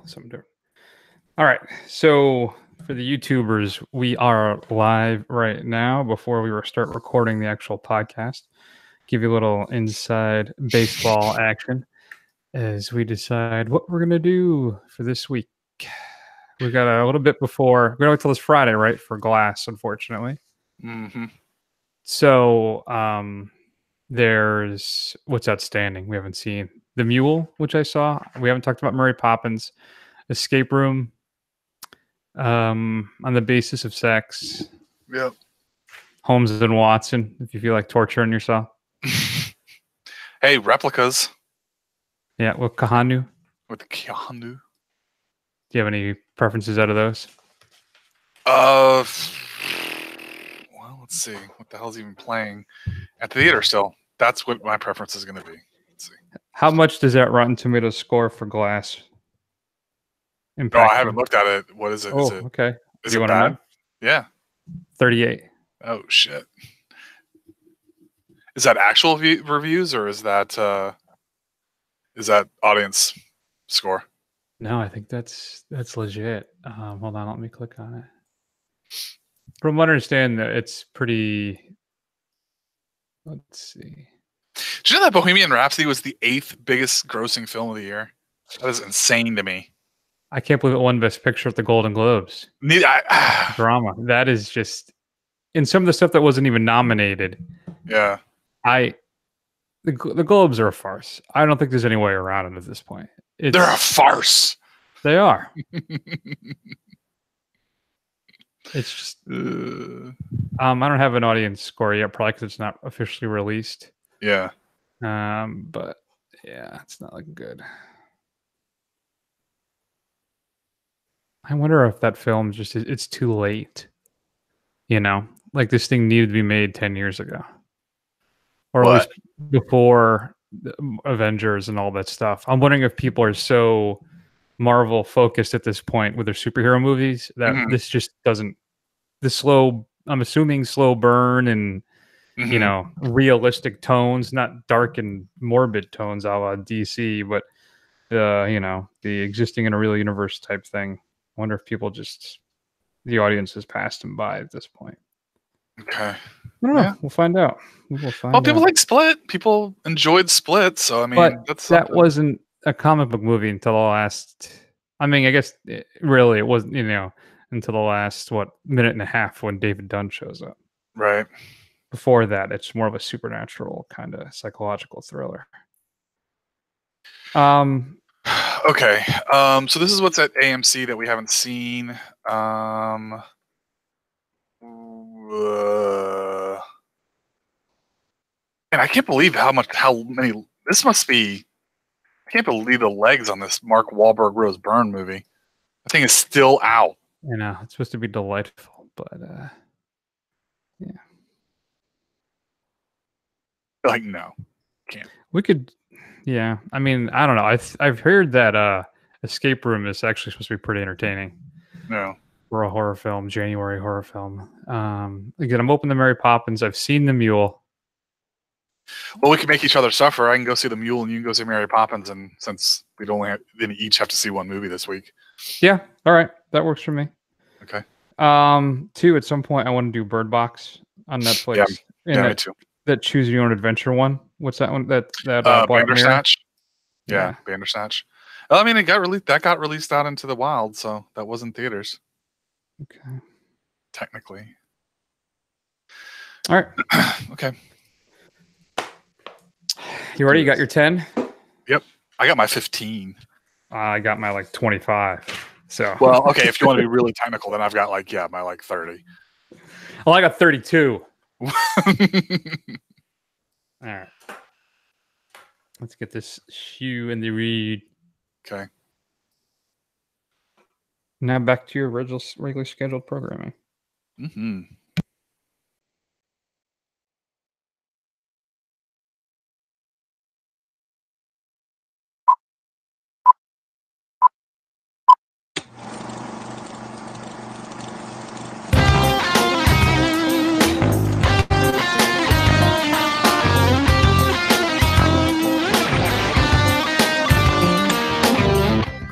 something different. All right. So for the YouTubers, we are live right now before we start recording the actual podcast. Give you a little inside baseball action as we decide what we're going to do for this week. We've got a little bit before. We're going to wait till this Friday, right, for Glass, unfortunately. Mm-hmm. So there's what's outstanding we haven't seen. The Mule, which I saw. We haven't talked about Mary Poppins. Escape Room. On the basis of sex. Yep. Holmes and Watson, if you feel like torturing yourself. Hey, replicas. Yeah, with Keanu. With Keanu. Do you have any preferences out of those? Well, let's see. What the hell's even playing at the theater still? That's what my preference is going to be. Let's see. How much does that Rotten Tomatoes score for Glass? No, I haven't looked at it. What is it? Oh, okay. Is it bad? Yeah. 38. Oh, shit. Is that actual reviews or is that audience score? No, I think that's legit. Hold on, let me click on it. From what I understand, it's pretty. Let's see. Did you know that Bohemian Rhapsody was the 8th biggest grossing film of the year? That is insane to me. I can't believe it won Best Picture at the Golden Globes. Drama. That is just. And some of the stuff that wasn't even nominated. Yeah. The Globes are a farce. I don't think there's any way around it at this point. They're a farce. They are. It's just. I don't have an audience score yet, probably because it's not officially released. Yeah. But yeah, it's not looking good. I wonder if that film it's too late. You know, like this thing needed to be made 10 years ago. Or at least before Avengers and all that stuff. I'm wondering if people are so Marvel focused at this point with their superhero movies that this just doesn't. I'm assuming slow burn and you know, realistic tones, not dark and morbid tones a la DC, but you know, the existing in a real universe type thing. I wonder if people the audience has passed them by at this point. Okay. I don't know. Yeah. We'll find out. People like Split. People enjoyed Split. So, I mean, that wasn't a comic book movie until the last. I mean, I guess it wasn't, you know, until the last, minute and a half when David Dunn shows up. Right. Before that, it's more of a supernatural kind of psychological thriller. Okay. So this is what's at AMC that we haven't seen. And I can't believe how many. This must be. I can't believe the legs on this Mark Wahlberg Rose Byrne movie. I think it's still out. You know, it's supposed to be delightful, but yeah. Like, no, can't. We could. Yeah, I mean, I don't know. I've heard that Escape Room is actually supposed to be pretty entertaining. No. For a horror film, January horror film. Again, I'm open to Mary Poppins. I've seen The Mule. Well, we can make each other suffer. I can go see The Mule, and you can go see Mary Poppins. And since we didn't each have to see one movie this week. Yeah, all right, that works for me. Okay. 2, at some point, I want to do Bird Box on Netflix. Yeah, me too. That Choose Your Own Adventure one. What's that one? That Bandersnatch. Yeah, Bandersnatch. Well, I mean, it got released. That got released out into the wild, so that was in theaters. Okay. Technically. All right. Okay. You ready? You got your 10? Yep. I got my 15. I got my 25. So. Well, okay. If you want to be really technical, then I've got my 30. Well, I got 32. All right. Let's get this shoe in the read. Okay. Now back to your regularly scheduled programming. Mm-hmm.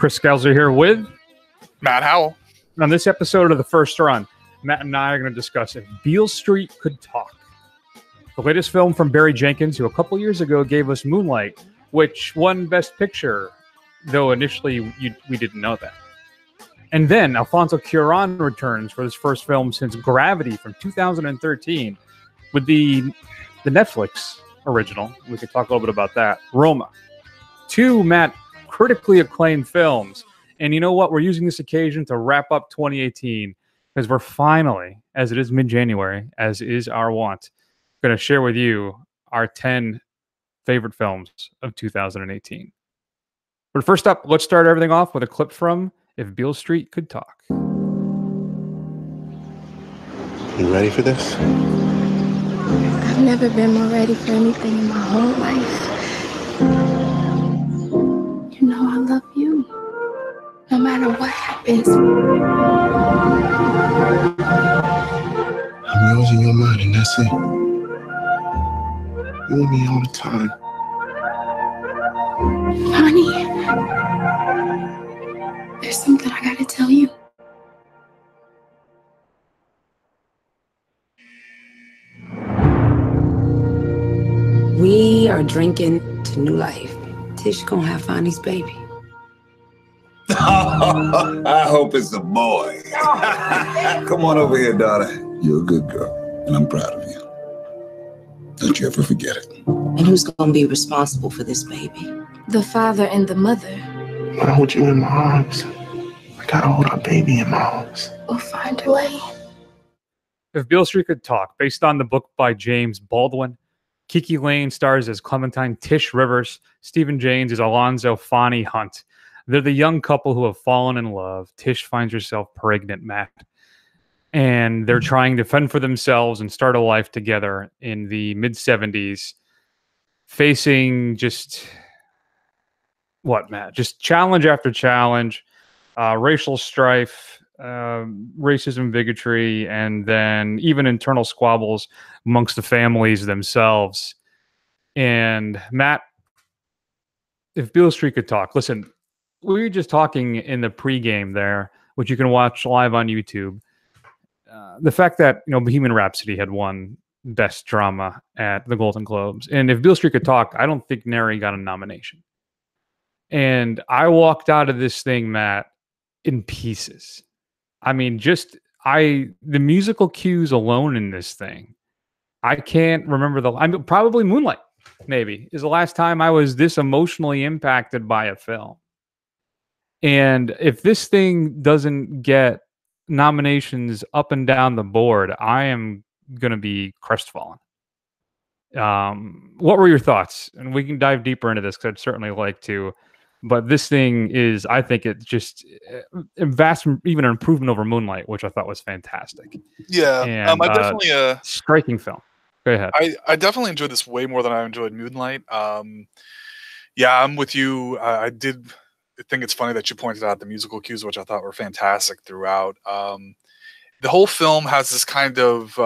Chris Scalzer here with Matt Howell. On this episode of The First Run, Matt and I are going to discuss If Beale Street Could Talk, the latest film from Barry Jenkins, who a couple years ago gave us Moonlight, which won Best Picture, though initially we didn't know that. And then Alfonso Cuaron returns for his first film since Gravity from 2013 with the Netflix original. We could talk a little bit about that. Roma. Two, Matt, critically acclaimed films. And you know what? We're using this occasion to wrap up 2018 because we're finally, as it is mid-January, as is our want, going to share with you our 10 favorite films of 2018. But first up, let's start everything off with a clip from If Beale Street Could Talk. You ready for this? I've never been more ready for anything in my whole life. You know I love you. No matter what happens. I'm yours in your mind, and that's it. You want me all the time. Honey, there's something I gotta tell you. We are drinking to new life. Tish gonna have Fonny's baby. I hope it's a boy. Come on over here, daughter. You're a good girl, and I'm proud of you. Don't you ever forget it. And who's gonna be responsible for this baby? The father and the mother. I hold you in my arms. I gotta hold our baby in my arms. We'll find a way. If Beale Street Could Talk, based on the book by James Baldwin. Kiki Lane stars as Clementine Tish Rivers. Stephen James is Alonzo Fonny Hunt. They're the young couple who have fallen in love. Tish finds herself pregnant, Matt. And they're trying to fend for themselves and start a life together in the mid-70s, facing just, what, Matt? Just challenge after challenge, racial strife, racism, bigotry, and then even internal squabbles amongst the families themselves. And Matt, if Beale Street Could Talk, listen, we were just talking in the pregame there, which you can watch live on YouTube. The fact that, Bohemian Rhapsody had won Best Drama at the Golden Globes. And If Beale Street Could Talk, I don't think Neri got a nomination. And I walked out of this thing, Matt, in pieces. I mean, the musical cues alone in this thing. I can't remember probably Moonlight, maybe, is the last time I was this emotionally impacted by a film. And if this thing doesn't get nominations up and down the board, I am going to be crestfallen. What were your thoughts? And we can dive deeper into this because I'd certainly like to. But this thing is, I think it's just a vast, even an improvement over Moonlight, which I thought was fantastic. Yeah, and, I definitely striking film. Go ahead. I definitely enjoyed this way more than I enjoyed Moonlight. Yeah, I'm with you. I did think it's funny that you pointed out the musical cues, which I thought were fantastic throughout. The whole film has this kind of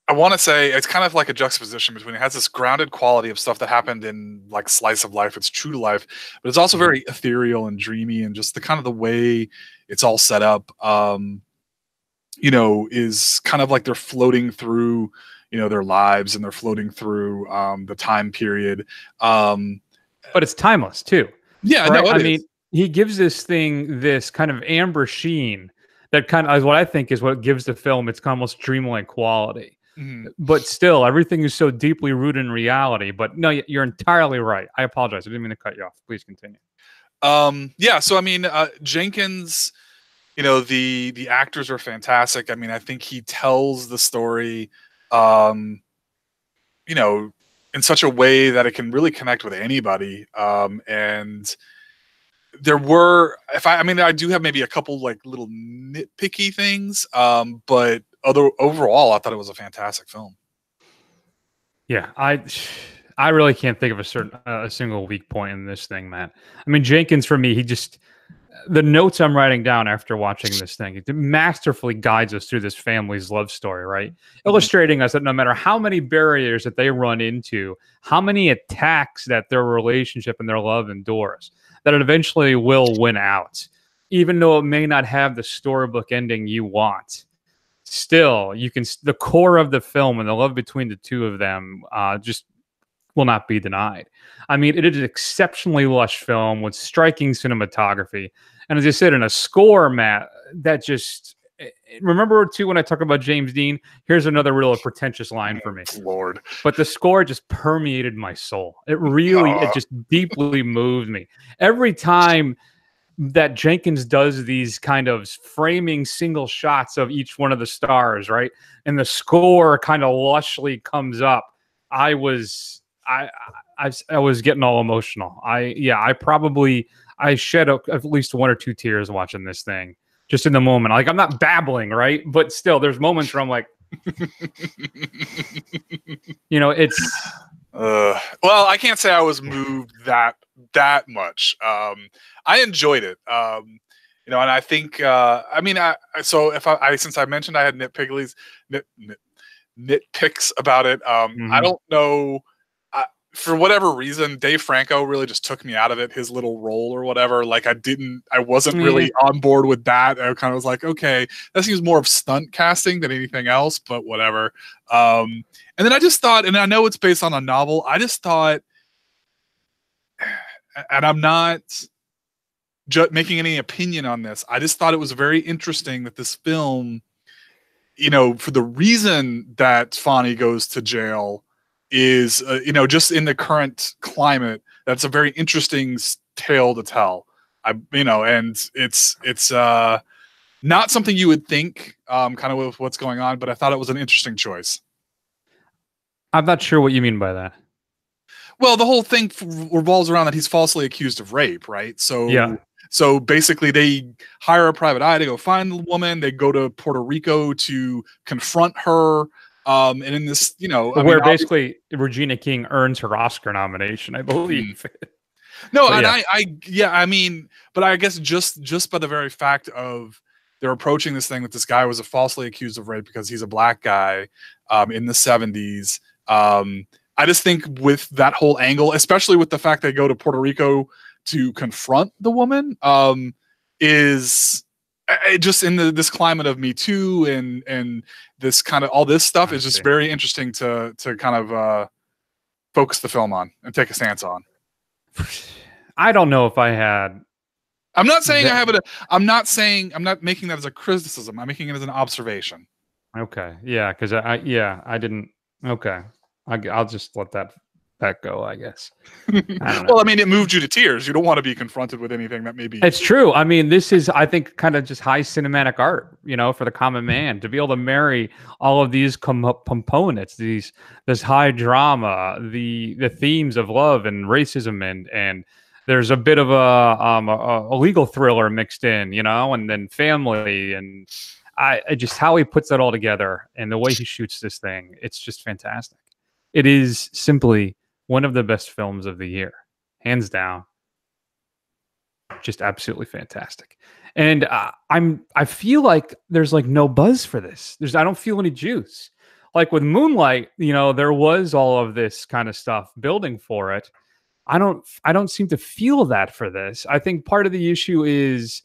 I want to say it's kind of like a juxtaposition between it has this grounded quality of stuff that happened in like slice of life. It's true to life, but it's also very ethereal and dreamy, and just the kind of the way it's all set up, is kind of like they're floating through, their lives, and they're floating through the time period. But it's timeless too. Yeah, right? No, I mean, he gives this thing this kind of amber sheen that kind of is what I think is what gives the film its almost dreamlike quality. Mm-hmm. But still, everything is so deeply rooted in reality. But no, you're entirely right. I apologize. I didn't mean to cut you off. Please continue. Yeah. So, I mean, Jenkins, the actors are fantastic. I mean, I think he tells the story, in such a way that it can really connect with anybody. And there were, I do have maybe a couple like little nitpicky things, but overall, I thought it was a fantastic film. Yeah, I really can't think of a single weak point in this thing, Matt. I mean, Jenkins for me, he just the notes I'm writing down after watching this thing, it masterfully guides us through this family's love story, right? Illustrating us that no matter how many barriers that they run into, how many attacks that their relationship and their love endures, that it eventually will win out. Even though it may not have the storybook ending you want, still, you can, the core of the film and the love between the two of them just will not be denied. I mean, it is an exceptionally lush film with striking cinematography. And as I said, in a score, Matt, that just... Remember, too, when I talk about James Dean? Here's another real pretentious line for me. Lord. But the score just permeated my soul. It really, it just deeply moved me. Every time that Jenkins does these kind of framing single shots of each one of the stars, right? And the score kind of lushly comes up. I was getting all emotional. I shed at least one or two tears watching this thing, just in the moment. Like, I'm not babbling, right? But still, there's moments where I'm like, you know, it's. Well, I can't say I was moved that much. I enjoyed it. You know, and I think, I mean, since I mentioned I had nitpicks about it, I don't know. For whatever reason, Dave Franco really just took me out of it, his little role or whatever. Like, I wasn't really on board with that. I kind of was like, okay, that seems more of stunt casting than anything else, but whatever. And then I just thought, and I know it's based on a novel, I just thought, and I'm not making any opinion on this, I just thought it was very interesting that this film, you know, for the reason that Fonny goes to jail is, you know, just in the current climate, that's a very interesting tale to tell. You know, and it's not something you would think, kind of with what's going on, but I thought it was an interesting choice. I'm not sure what you mean by that. Well, the whole thing revolves around that he's falsely accused of rape, right? So yeah. So basically, they hire a private eye to go find the woman. They go to Puerto Rico to confront her. And in this, you know, basically Regina King earns her Oscar nomination, I believe. No, but and yeah. I mean, but I guess just by the very fact of they're approaching this thing that this guy was falsely accused of rape because he's a black guy in the 70s. I just think with that whole angle, especially with the fact they go to Puerto Rico to confront the woman, is just in this climate of Me Too and this kind of all this stuff is just very interesting to kind of focus the film on and take a stance on. I don't know if I had. I'm not saying I have it. I'm not making that as a criticism. I'm making it as an observation. Okay. Yeah. Because I didn't. Okay. I'll just let that go, I guess. Well, I mean, it moved you to tears. You don't want to be confronted with anything that maybe. It's true. I mean, this is, I think, kind of just high cinematic art, you know, for the common man to be able to marry all of these components, this high drama, the themes of love and racism, and there's a bit of a legal thriller mixed in, you know, and then family, and I just how he puts that all together and the way he shoots this thing, it's just fantastic. It is simply one of the best films of the year, hands down. Just absolutely fantastic. And I feel like there's like no buzz for this. I don't feel any juice. Like with Moonlight, you know, there was all of this kind of stuff building for it. I don't seem to feel that for this. I think part of the issue is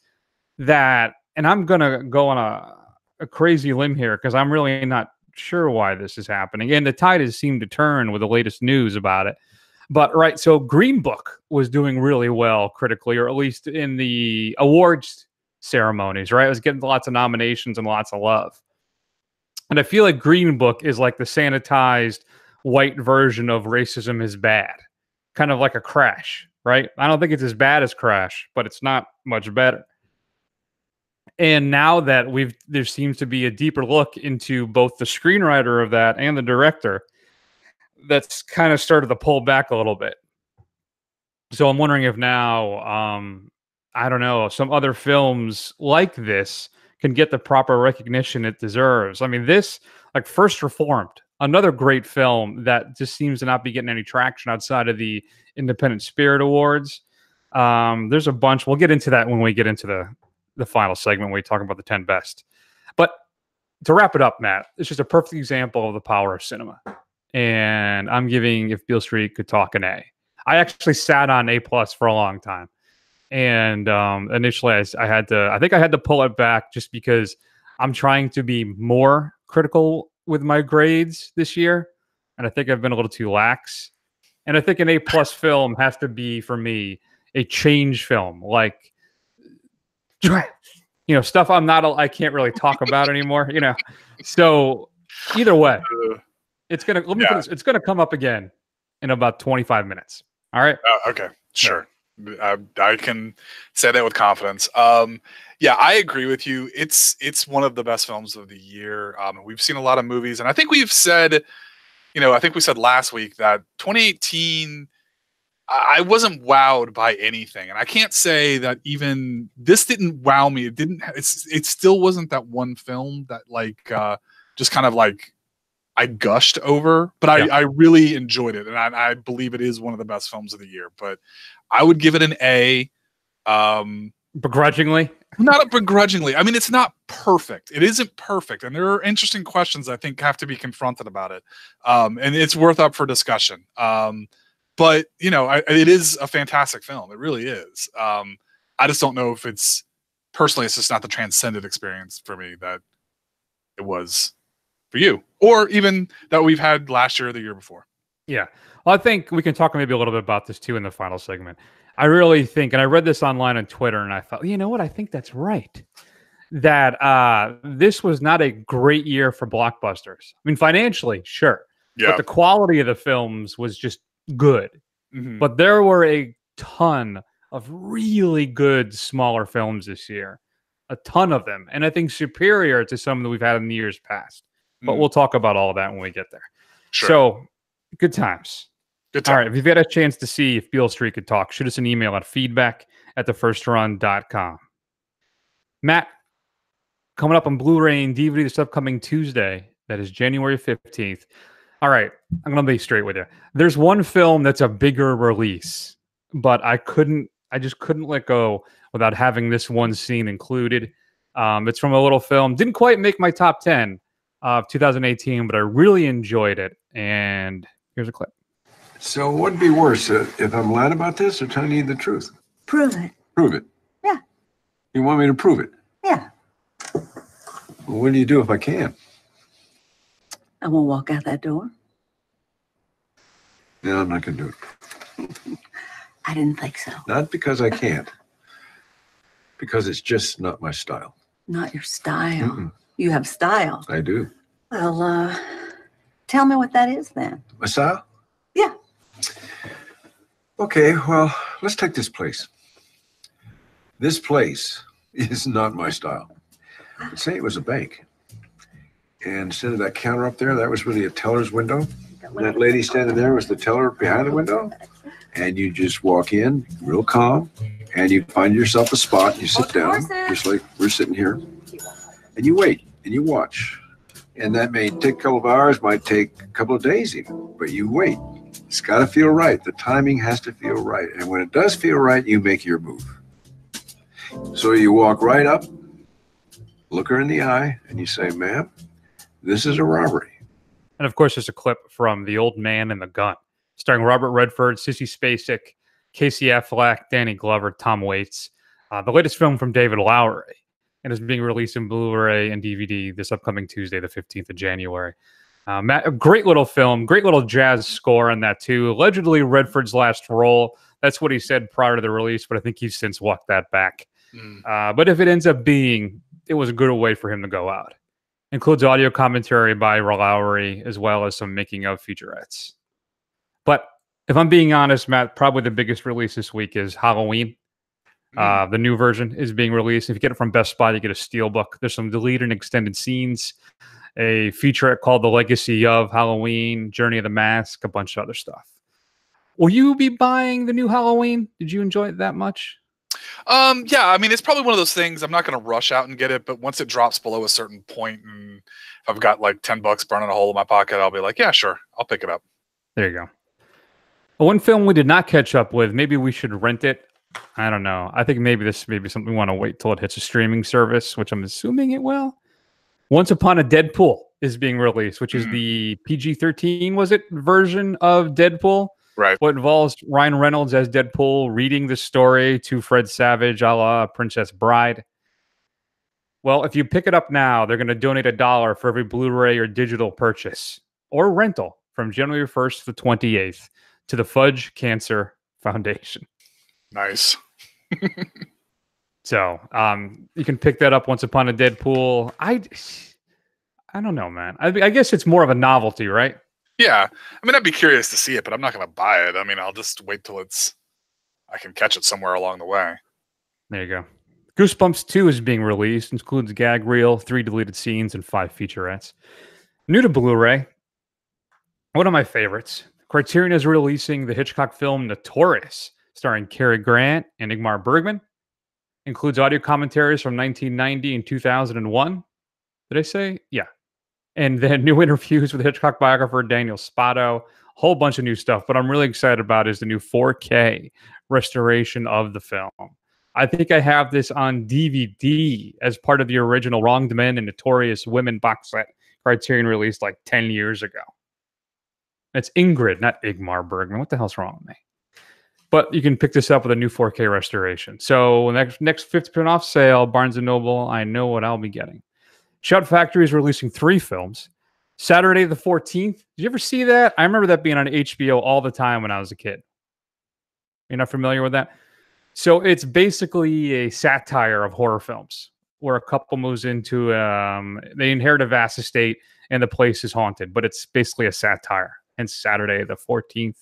that, and I'm gonna go on a crazy limb here because I'm really not sure why this is happening, and the tide has seemed to turn with the latest news about it. But right, so Green Book was doing really well critically, or at least in the awards ceremonies, right? It was getting lots of nominations and lots of love. And I feel like Green Book is like the sanitized white version of Racism is Bad, kind of like a Crash, right? I don't think it's as bad as Crash, but it's not much better. And now that there seems to be a deeper look into both the screenwriter of that and the director, that's kind of started to pull back a little bit. So I'm wondering if now, I don't know, some other films like this can get the proper recognition it deserves. I mean, this, like First Reformed, another great film that just seems to not be getting any traction outside of the Independent Spirit Awards. There's a bunch. We'll get into that when we get into the final segment when we talk about the 10 best. But to wrap it up, Matt, it's just a perfect example of the power of cinema. And I'm giving If Beale Street Could Talk an A. I actually sat on A+ for a long time. And initially I think I had to pull it back just because I'm trying to be more critical with my grades this year. And I think I've been a little too lax. And I think an A+ film has to be, for me, a change film. Like, stuff I can't really talk about anymore, So either way, it's gonna come up again in about 25 minutes. All right. Okay. Sure. I can say that with confidence. Yeah, I agree with you. It's one of the best films of the year. We've seen a lot of movies, and I think we've said, I think we said last week that 2018, I wasn't wowed by anything, and I can't say that even this didn't wow me. It still wasn't that one film that just kind of like I gushed over, but I really enjoyed it, and I believe it is one of the best films of the year. But I would give it an A. Begrudgingly? Not begrudgingly. I mean, it's not perfect. It isn't perfect, and there are interesting questions I think have to be confronted about it, and it's worth up for discussion. But it is a fantastic film. It really is. I just don't know if it's just not the transcendent experience for me that it was for you, or even that we've had last year or the year before. Yeah. Well, I think we can talk maybe a little bit about this too in the final segment. I really think, and I read this online on Twitter, and I thought, you know what? I think that's right. That this was not a great year for blockbusters. I mean, financially, sure. Yeah. But the quality of the films was just good. Mm-hmm. But there were a ton of really good smaller films this year. A ton of them. And I think superior to some that we've had in the years past. But we'll talk about all of that when we get there. Sure. So, good times. Good times. All right, if you've had a chance to see If Beale Street Could Talk, shoot us an email at feedback@thefirstrun.com. Matt, coming up on Blu-ray and DVD this upcoming Tuesday, that is January 15th. All right, I'm going to be straight with you. There's one film that's a bigger release, but I just couldn't let go without having this one scene included. It's from a little film. Didn't quite make my top 10 of 2018, but I really enjoyed it. And here's a clip. So what'd be worse, if I'm lying about this or telling you the truth? Prove it. Prove it? Yeah. You want me to prove it? Yeah. Well, what do you do if I can't? I won't walk out that door. No, I'm not going to do it. I didn't think so. Not because I can't. Because it's just not my style. Not your style. Mm-mm. You have style. I do. Well, tell me what that is then. My style? Yeah. Okay, well, let's take this place. This place is not my style. But say it was a bank. And instead of that counter up there, that was really a teller's window. And that lady standing there was the teller behind the window. And you just walk in real calm, and you find yourself a spot, and you sit down, just like we're sitting here. And you wait, and you watch. And that may take a couple of hours, might take a couple of days even, but you wait. It's got to feel right. The timing has to feel right. And when it does feel right, you make your move. So you walk right up, look her in the eye, and you say, ma'am, this is a robbery. And of course, there's a clip from The Old Man and the Gun, starring Robert Redford, Sissy Spacek, Casey Affleck, Danny Glover, Tom Waits. The latest film from David Lowery, and is being released in Blu-ray and DVD this upcoming Tuesday, the 15th of January. Matt, a great little film, great little jazz score on that too. Allegedly Redford's last role. That's what he said prior to the release, but I think he's since walked that back. But if it ends up being, it was a good way for him to go out. Includes audio commentary by Lowery, as well as some making of featurettes. But if I'm being honest, Matt, probably the biggest release this week is Halloween. The new version is being released. If you get it from Best Buy, you get a steelbook. There's some deleted and extended scenes, a featurette called The Legacy of Halloween, Journey of the Mask, a bunch of other stuff. Will you be buying the new Halloween? Did you enjoy it that much? Yeah, I mean, it's probably one of those things. I'm not going to rush out and get it, but once it drops below a certain point, and if I've got like $10 burning a hole in my pocket, I'll be like, yeah, sure, I'll pick it up. There you go. One film we did not catch up with, maybe we should rent it I don't know. I think maybe this may be something we want to wait till it hits a streaming service, which I'm assuming it will. Once Upon a Deadpool is being released, which is the PG-13, was it, version of Deadpool? Right. What involves Ryan Reynolds as Deadpool reading the story to Fred Savage a la Princess Bride. Well, if you pick it up now, they're going to donate $1 for every Blu-ray or digital purchase or rental from January 1st to the 28th to the Fudge Cancer Foundation. Nice. So you can pick that up. Once Upon a Deadpool. I don't know, man. I guess it's more of a novelty, right? Yeah. I mean, I'd be curious to see it, but I'm not going to buy it. I mean, I'll just wait till I can catch it somewhere along the way. There you go. Goosebumps 2 is being released. Includes gag reel, 3 deleted scenes, and 5 featurettes. New to Blu-ray. One of my favorites. Criterion is releasing the Hitchcock film Notorious, starring Cary Grant and Ingmar Bergman. Includes audio commentaries from 1990 and 2001. Did I say? Yeah. And then new interviews with Hitchcock biographer Daniel Spotto. A whole bunch of new stuff. But I'm really excited about is the new 4K restoration of the film. I think I have this on DVD as part of the original Wronged Men and Notorious Women box set Criterion released like 10 years ago. It's Ingrid, not Ingmar Bergman. What the hell's wrong with me? But you can pick this up with a new 4K restoration. So next 50% off sale, Barnes & Noble, I know what I'll be getting. Shout Factory is releasing 3 films. Saturday the 14th. Did you ever see that? I remember that being on HBO all the time when I was a kid. You're not familiar with that? So it's basically a satire of horror films where a couple moves into, they inherit a vast estate and the place is haunted, but it's basically a satire. And Saturday the 14th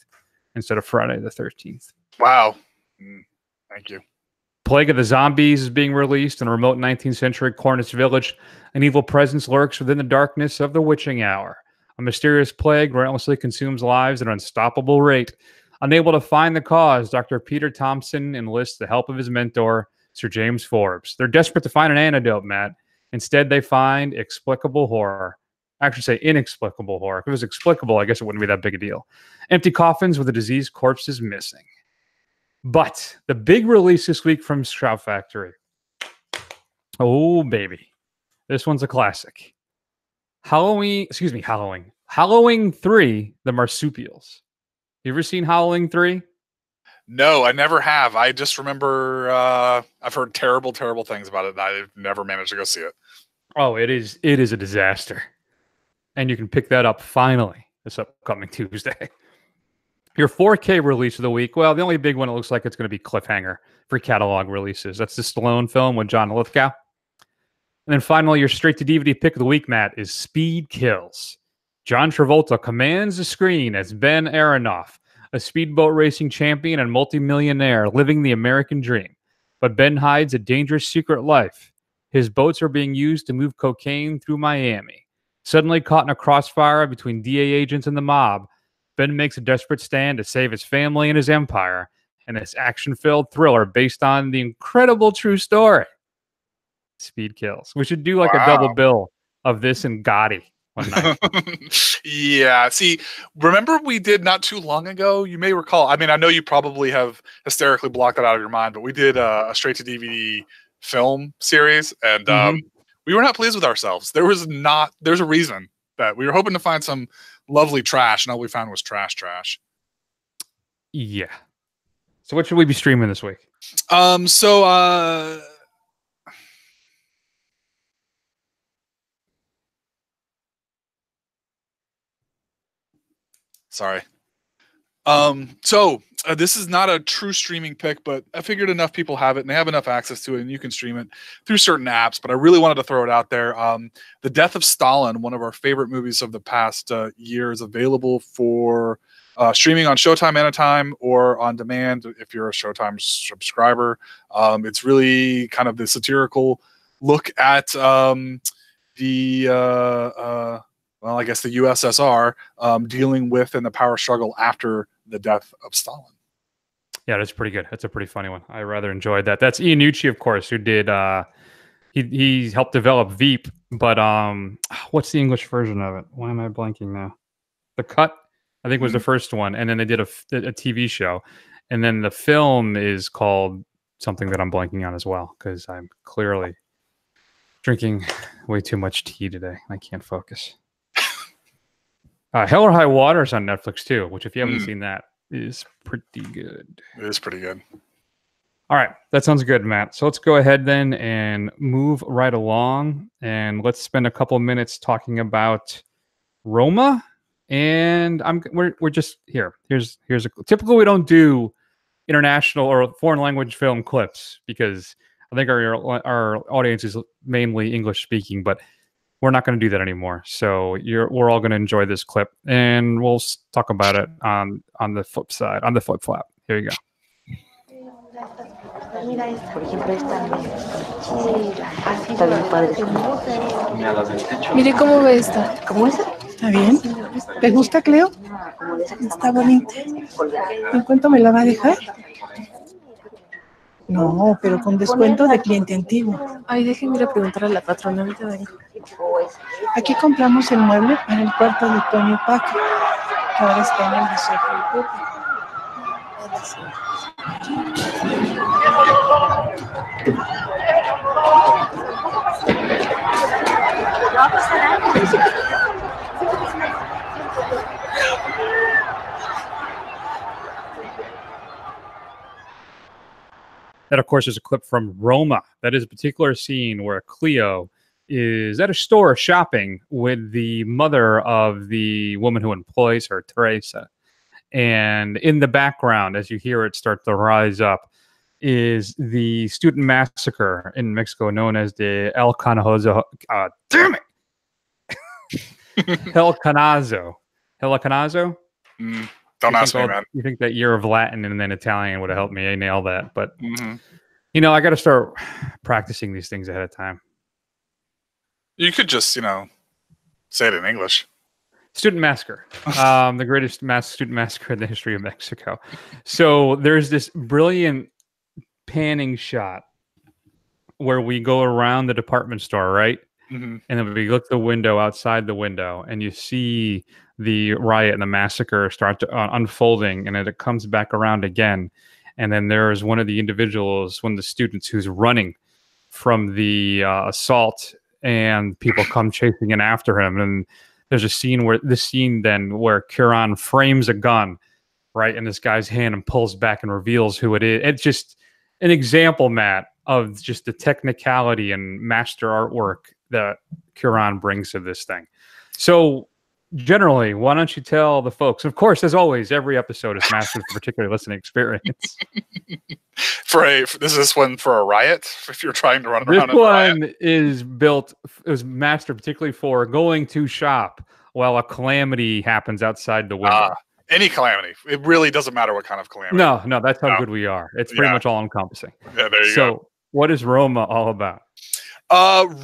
instead of Friday the 13th. Wow. Thank you. Plague of the Zombies is being released in a remote 19th century Cornish village. An evil presence lurks within the darkness of the witching hour. A mysterious plague relentlessly consumes lives at an unstoppable rate. Unable to find the cause, Dr. Peter Thompson enlists the help of his mentor, Sir James Forbes. They're desperate to find an antidote, Matt. Instead, they find explicable horror. I actually say inexplicable horror. If it was explicable, I guess it wouldn't be that big a deal. Empty coffins with a diseased corpses missing. But the big release this week from Shout Factory. Oh, baby. This one's a classic. Halloween 3, The Marsupials. You ever seen Howling 3? No, I never have. I just remember I've heard terrible, terrible things about it, and I've never managed to go see it. Oh, it is a disaster. And you can pick that up finally this upcoming Tuesday. Your 4K release of the week. Well, the only big one it looks like it's going to be Cliffhanger for catalog releases. That's the Stallone film with John Lithgow. And then finally, your straight to DVD pick of the week, Matt, is Speed Kills. John Travolta commands the screen as Ben Aronoff, a speedboat racing champion and multimillionaire living the American dream. But Ben hides a dangerous secret life. His boats are being used to move cocaine through Miami. Suddenly caught in a crossfire between DA agents and the mob, Ben makes a desperate stand to save his family and his empire in this action-filled thriller based on the incredible true story. Speed Kills. We should do like a double bill of this and Gotti one night. Yeah. See, remember we did not too long ago, you may recall, I mean, I know you probably have hysterically blocked that out of your mind, but we did a straight-to-DVD film series, and we were not pleased with ourselves. There's a reason that we were hoping to find some lovely trash, and all we found was trash. Yeah. So what should we be streaming this week? Sorry. This is not a true streaming pick, but I figured enough people have it and they have enough access to it and you can stream it through certain apps, but I really wanted to throw it out there. The Death of Stalin, one of our favorite movies of the past year, is available for streaming on Showtime Anytime or on demand if you're a Showtime subscriber. It's really kind of the satirical look at well, I guess the USSR dealing with and the power struggle after the death of Stalin. Yeah, that's pretty good. That's a pretty funny one. I rather enjoyed that. That's Iannucci, of course, who did he helped develop Veep, but what's the English version of it? Why am I blanking now? The Cut, I think, was the first one, and then they did a TV show. And then the film is called something that I'm blanking on as well, because I'm clearly drinking way too much tea today. I can't focus. Hell or High Water is on Netflix too, which if you haven't seen that, is pretty good. It is pretty good. All right, that sounds good, Matt. So let's go ahead then and move right along, and let's spend a couple of minutes talking about Roma. And we're just here. Here's a typical. We don't do international or foreign language film clips because I think our audience is mainly English speaking, but we're not going to do that anymore. So we're all going to enjoy this clip, and we'll talk about it on the flip side, on the flip flap. Here you go. Mire cómo ve esta. ¿Cómo esa? ¿Está bien? ¿Te gusta, Cleo? Está bonita. ¿En cuánto me la va a dejar? No, pero con descuento de cliente antiguo. Ay, déjenme ir a preguntar a la patrona, ahorita vengo. Aquí compramos el mueble para el cuarto de Toño y Paco, que ahora está en el desierto del Pepe. That, of course, is a clip from Roma. That is a particular scene where Cleo is at a store shopping with the mother of the woman who employs her, Teresa. And in the background, as you hear it start to rise up, is the student massacre in Mexico known as the El Canazo. Damn it! El Canazo. El Canazo? Don't ask me, man. You think that year of Latin and then Italian would have helped me nail that. But, you know, I got to start practicing these things ahead of time. You could just, say it in English. Student massacre. The greatest student massacre in the history of Mexico. So there's this brilliant panning shot where we go around the department store, right? And then we look the window outside the window, and you see the riot and the massacre start to unfolding, and then it comes back around again. And then there's one of the individuals, one of the students who's running from the assault, and people come chasing in after him. And there's a scene where Cuaron frames a gun right in this guy's hand and pulls back and reveals who it is. It's just an example, Matt, of just the technicality and master artwork that Cuaron brings to this thing. So generally, why don't you tell the folks? Of course, as always, every episode is mastered for a particular listening experience. Is this one for a riot? If you're trying to run around, this one is built. It was mastered particularly for going to shop while a calamity happens outside the window. Any calamity. It really doesn't matter what kind of calamity. No, that's how good we are. It's pretty much all encompassing. Yeah, there you go. So, what is Roma all about?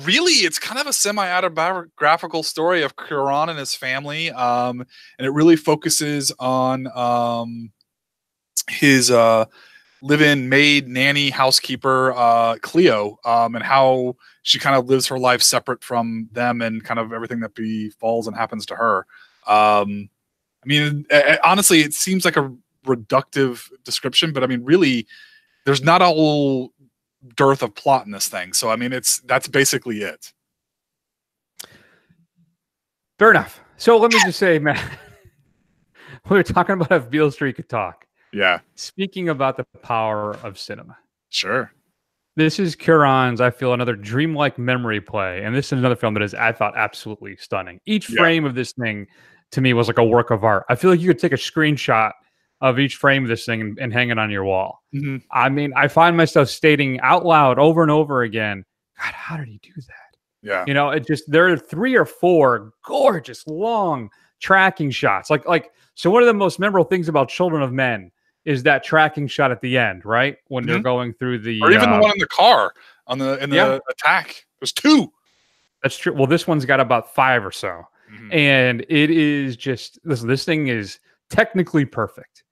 Really, it's kind of a semi-autobiographical story of Cuaron and his family, and it really focuses on his live-in maid, nanny, housekeeper, Cleo, and how she kind of lives her life separate from them and kind of everything that befalls and happens to her. I mean, honestly, it seems like a reductive description, but I mean, really, there's not a whole dearth of plot in this thing. So, I mean, that's basically it. Fair enough. So let me just say, Matt, we were talking about if Beale Street could talk. Yeah. Speaking about the power of cinema. Sure. This is Cuaron's, I feel, another dreamlike memory play. And this is another film that is, I thought, absolutely stunning. Each frame of this thing, to me, was like a work of art. I feel like you could take a screenshot of each frame of this thing and hang it on your wall. I mean, I find myself stating out loud over and over again, God, how did he do that? Yeah. You know, it just, there are 3 or 4 gorgeous, long tracking shots. So one of the most memorable things about Children of Men is that tracking shot at the end, right? When they're going through the... Or even the one in the car in the attack. There's 2. That's true. Well, this one's got about 5 or so. And it is just, this thing is technically perfect.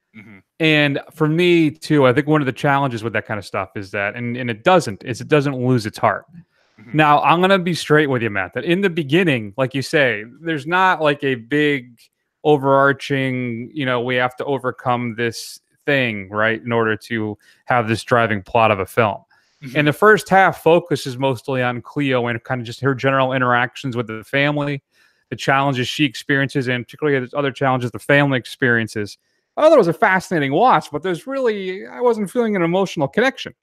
And for me too, I think one of the challenges with that kind of stuff is that, and it doesn't lose its heart. Now, I'm going to be straight with you, Matt, that in the beginning, like you say, there's not like a big overarching, we have to overcome this thing, right, in order to have this driving plot of a film. And the first half focuses mostly on Cleo and kind of just her general interactions with the family, the challenges she experiences, and particularly the other challenges the family experiences. I thought it was a fascinating watch, but I wasn't feeling an emotional connection.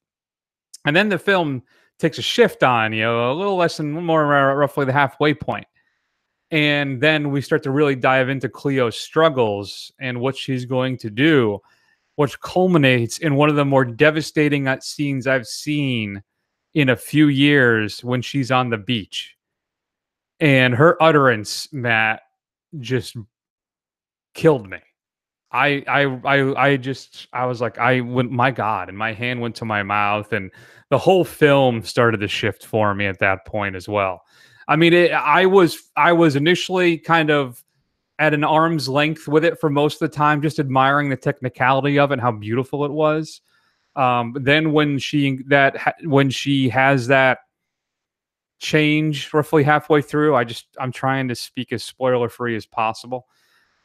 And then the film takes a shift on, a little less than more roughly the halfway point. And then we start to really dive into Cleo's struggles and what she's going to do, which culminates in one of the more devastating scenes I've seen in a few years when she's on the beach. And her utterance, Matt, just killed me. I was like, my God, and my hand went to my mouth, and the whole film started to shift for me at that point as well. I mean, I was initially kind of at an arm's length with it for most of the time, just admiring the technicality of it and how beautiful it was. Then when she has that change roughly halfway through, I'm trying to speak as spoiler free as possible.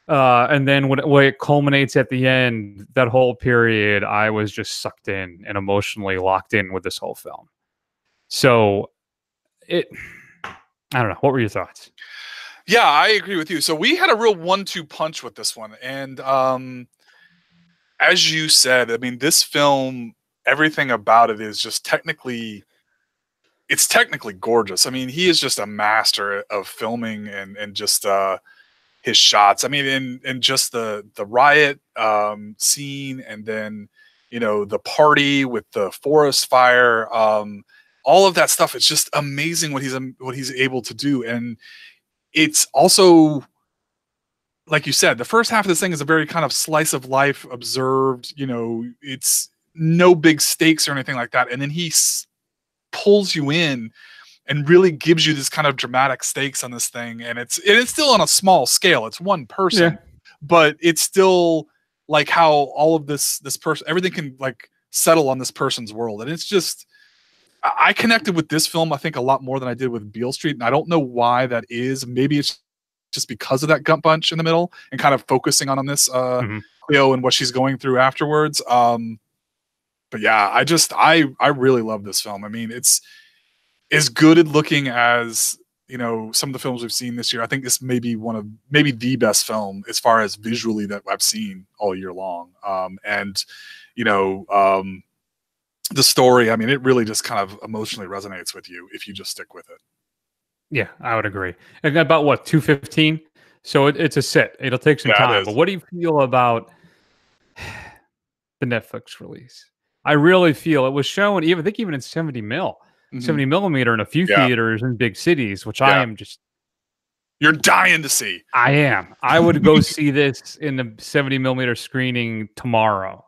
And then when it culminates at the end, that whole period, I was just sucked in and emotionally locked in with this whole film. So I don't know. What were your thoughts? Yeah, I agree with you. So we had a real 1-2 punch with this one. And as you said, I mean, this film, everything about it is just technically gorgeous. I mean, he is just a master of filming and just his shots. I mean, and just the riot scene, and then, the party with the forest fire, all of that stuff. It's just amazing what he's able to do. And it's also, like you said, the first half of this thing is a very kind of slice of life observed, it's no big stakes or anything like that. And then he pulls you in and really gives you this kind of dramatic stakes on this thing. And it's still on a small scale. It's one person, but it's still like how all of this person, everything can like settle on this person's world. And it's just, I connected with this film, I think, a lot more than I did with Beale Street. And I don't know why that is. Maybe it's just because of that gut punch in the middle and kind of focusing on this Cleo and what she's going through afterwards. But yeah, I really love this film. I mean, it's as good at looking as, some of the films we've seen this year. I think this may be maybe the best film as far as visually that I've seen all year long. The story, I mean, it really just kind of emotionally resonates with you if you just stick with it. Yeah, I would agree. And about what, 2:15? So it's a sit. It'll take some time. But what do you feel about the Netflix release? I really feel it was shown, even in 70 millimeter in a few theaters in big cities, which I am just. You're dying to see. I am. I would go see this in the 70 millimeter screening tomorrow.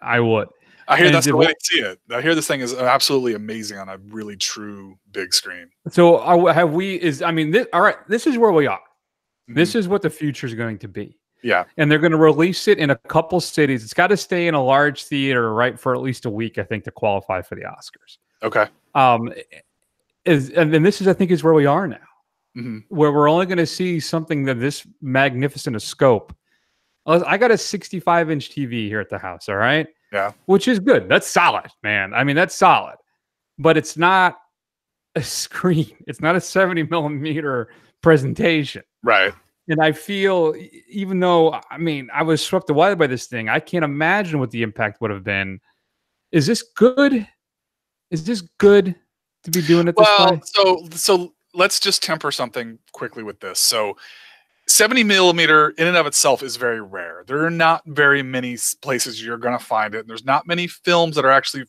I would. I hear that's the way I see it. I hear this thing is absolutely amazing on a really true big screen. So all right, this is where we are. This is what the future is going to be. Yeah. And they're going to release it in a couple cities. It's got to stay in a large theater, right, for at least a week, I think, to qualify for the Oscars. Okay. And then this is, I think, is where we are now, where we're only going to see something that this magnificent a scope. I got a 65-inch TV here at the house, all right? Yeah. Which is good. That's solid, man. I mean, that's solid. But it's not a screen. It's not a 70 millimeter presentation. Right. And I feel, even though, I mean, I was swept away by this thing, I can't imagine what the impact would have been. Is this good? Is this good to be doing it this way? So let's just temper something quickly with this. So 70 millimeter in and of itself is very rare. There are not very many places you're going to find it. And there's not many films that are actually,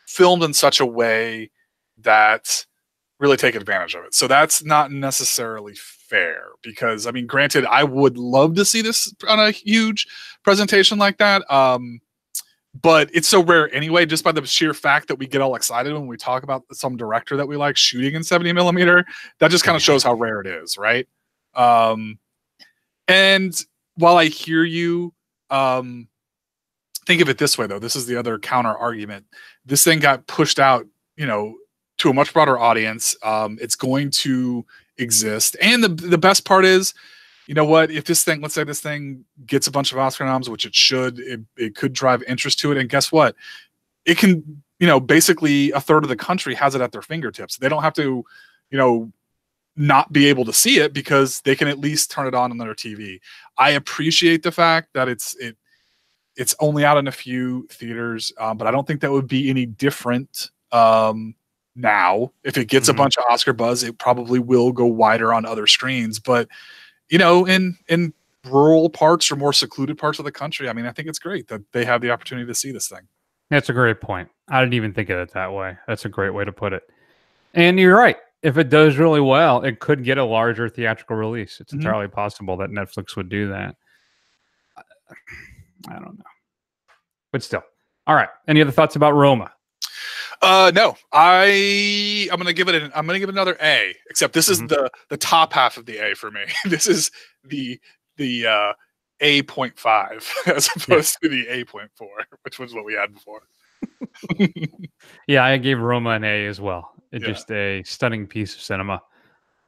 filmed in such a way that really take advantage of it. So that's not necessarily fair because, I mean, granted, I would love to see this on a huge presentation like that. But it's so rare anyway, just by the sheer fact that we get all excited when we talk about some director that we like shooting in 70 millimeter. That just kind of shows how rare it is, right? And while I hear you, think of it this way, though. This is the other counter argument. This thing got pushed out, to a much broader audience. It's going to exist. And the best part is you know what? If this thing, let's say this thing gets a bunch of Oscar noms, which it should, it could drive interest to it. And guess what? It can, basically a third of the country has it at their fingertips. They don't have to, not be able to see it because they can at least turn it on their TV. I appreciate the fact that it's only out in a few theaters, but I don't think that would be any different now. If it gets a bunch of Oscar buzz, it probably will go wider on other screens. But in rural parts or more secluded parts of the country, I mean, I think it's great that they have the opportunity to see this thing. That's a great point. I didn't even think of it that way. That's a great way to put it. And you're right. If it does really well, it could get a larger theatrical release. It's entirely possible that Netflix would do that. I don't know. But still. All right. Any other thoughts about Roma? No. I'm gonna give it another A, except this is the top half of the A for me. This is the A.5 as opposed to the A.4, which was what we had before. Yeah, I gave Roma an A as well. It's just a stunning piece of cinema,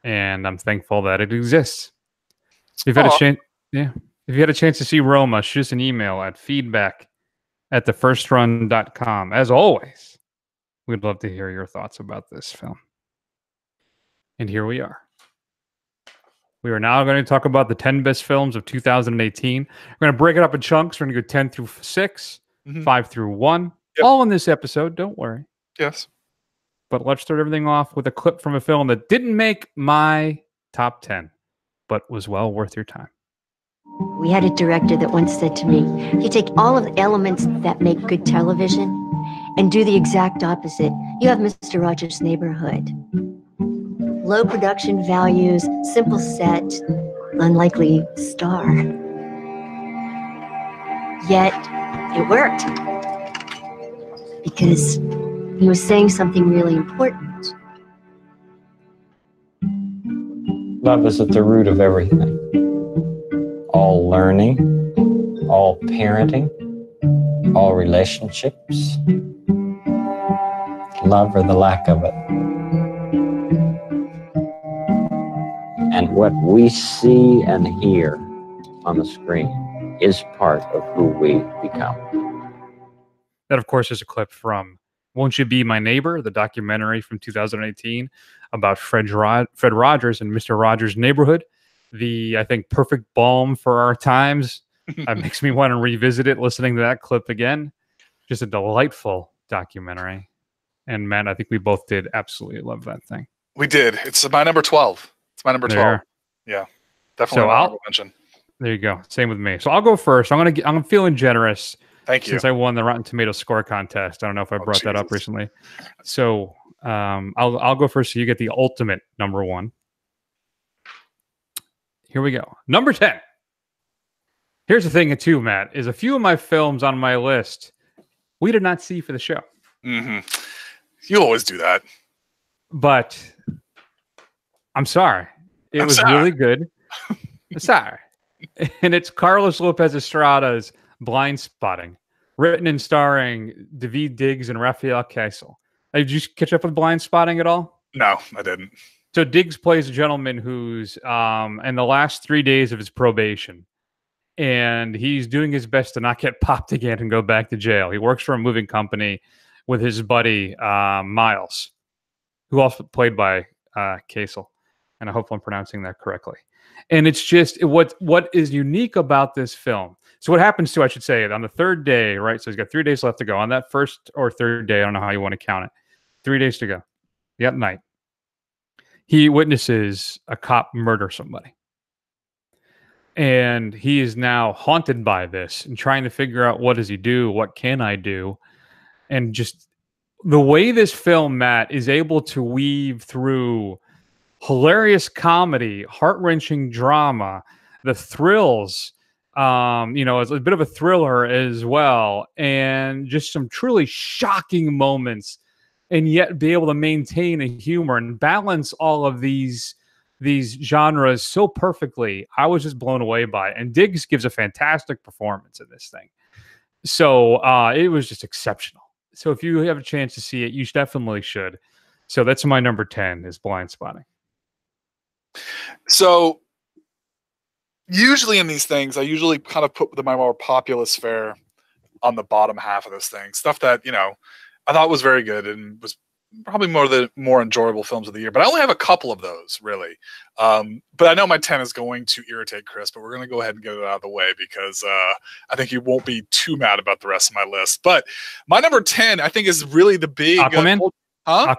and I'm thankful that it exists. If you had a chance, if you had a chance to see Roma, shoot us an email at feedback@thefirstrun.com. As always, we'd love to hear your thoughts about this film. And here we are. We are now going to talk about the 10 best films of 2018. We're going to break it up in chunks. We're going to go 10 through 6, 5 through 1. All in this episode, don't worry. Yes. But let's start everything off with a clip from a film that didn't make my top 10, but was well worth your time. We had a director that once said to me, you take all of the elements that make good television and do the exact opposite. You have Mr. Rogers' Neighborhood. Low production values, simple set, unlikely star. Yet, it worked. Because he was saying something really important. Love is at the root of everything. All learning, all parenting, all relationships. Love or the lack of it. And what we see and hear on the screen is part of who we become. That, of course, is a clip from Won't You Be My Neighbor, the documentary from 2018 about Fred Rogers and Mr. Rogers' Neighborhood. The, I think, perfect balm for our times. It makes me want to revisit it, listening to that clip again. Just a delightful documentary. And, man, I think we both did absolutely love that thing. We did. It's my number 12. It's my number 12. Yeah, definitely. So I'll mention. There you go. Same with me. So I'll go first. I'm feeling generous. Thank you. Since I won the Rotten Tomatoes score contest. I don't know if I brought that up recently. So I'll go first. So you get the ultimate number 1. Here we go. Number 10. Here's the thing too, Matt, is a few of my films on my list we did not see for the show. You always do that. But I'm sorry. It was really good. I'm sorry. And it's Carlos Lopez Estrada's Blind Spotting, written and starring David Diggs and Rafael Casal. Did you catch up with Blind Spotting at all? No, I didn't. So Diggs plays a gentleman who's in the last 3 days of his probation, and he's doing his best to not get popped again and go back to jail. He works for a moving company with his buddy Miles, who also played by Casal, and I hope I'm pronouncing that correctly. And it's just what is unique about this film. So what happens to, I should say, on the third day, right? So he's got 3 days left to go. On that first or third day, I don't know how you want to count it. 3 days to go. That night, he witnesses a cop murder somebody. And he is now haunted by this and trying to figure out, what does he do? What can I do? And just the way this film, Matt, is able to weave through hilarious comedy, heart-wrenching drama, the thrills, it's a bit of a thriller as well, and just some truly shocking moments, and yet be able to maintain a humor and balance all of these genres so perfectly. I was just blown away by it. And Diggs gives a fantastic performance in this thing. So it was just exceptional. So if you have a chance to see it, you definitely should. So that's my number 10 is Blind Spotting. So usually in these things, I usually kind of put my more populist fare on the bottom half of this thing. Stuff that, I thought was very good and was probably more enjoyable films of the year. But I only have a couple of those, really. But I know my 10 is going to irritate Chris, but we're going to go ahead and get it out of the way because I think you won't be too mad about the rest of my list. But my number 10, I think, is really the big... Aquaman? Huh?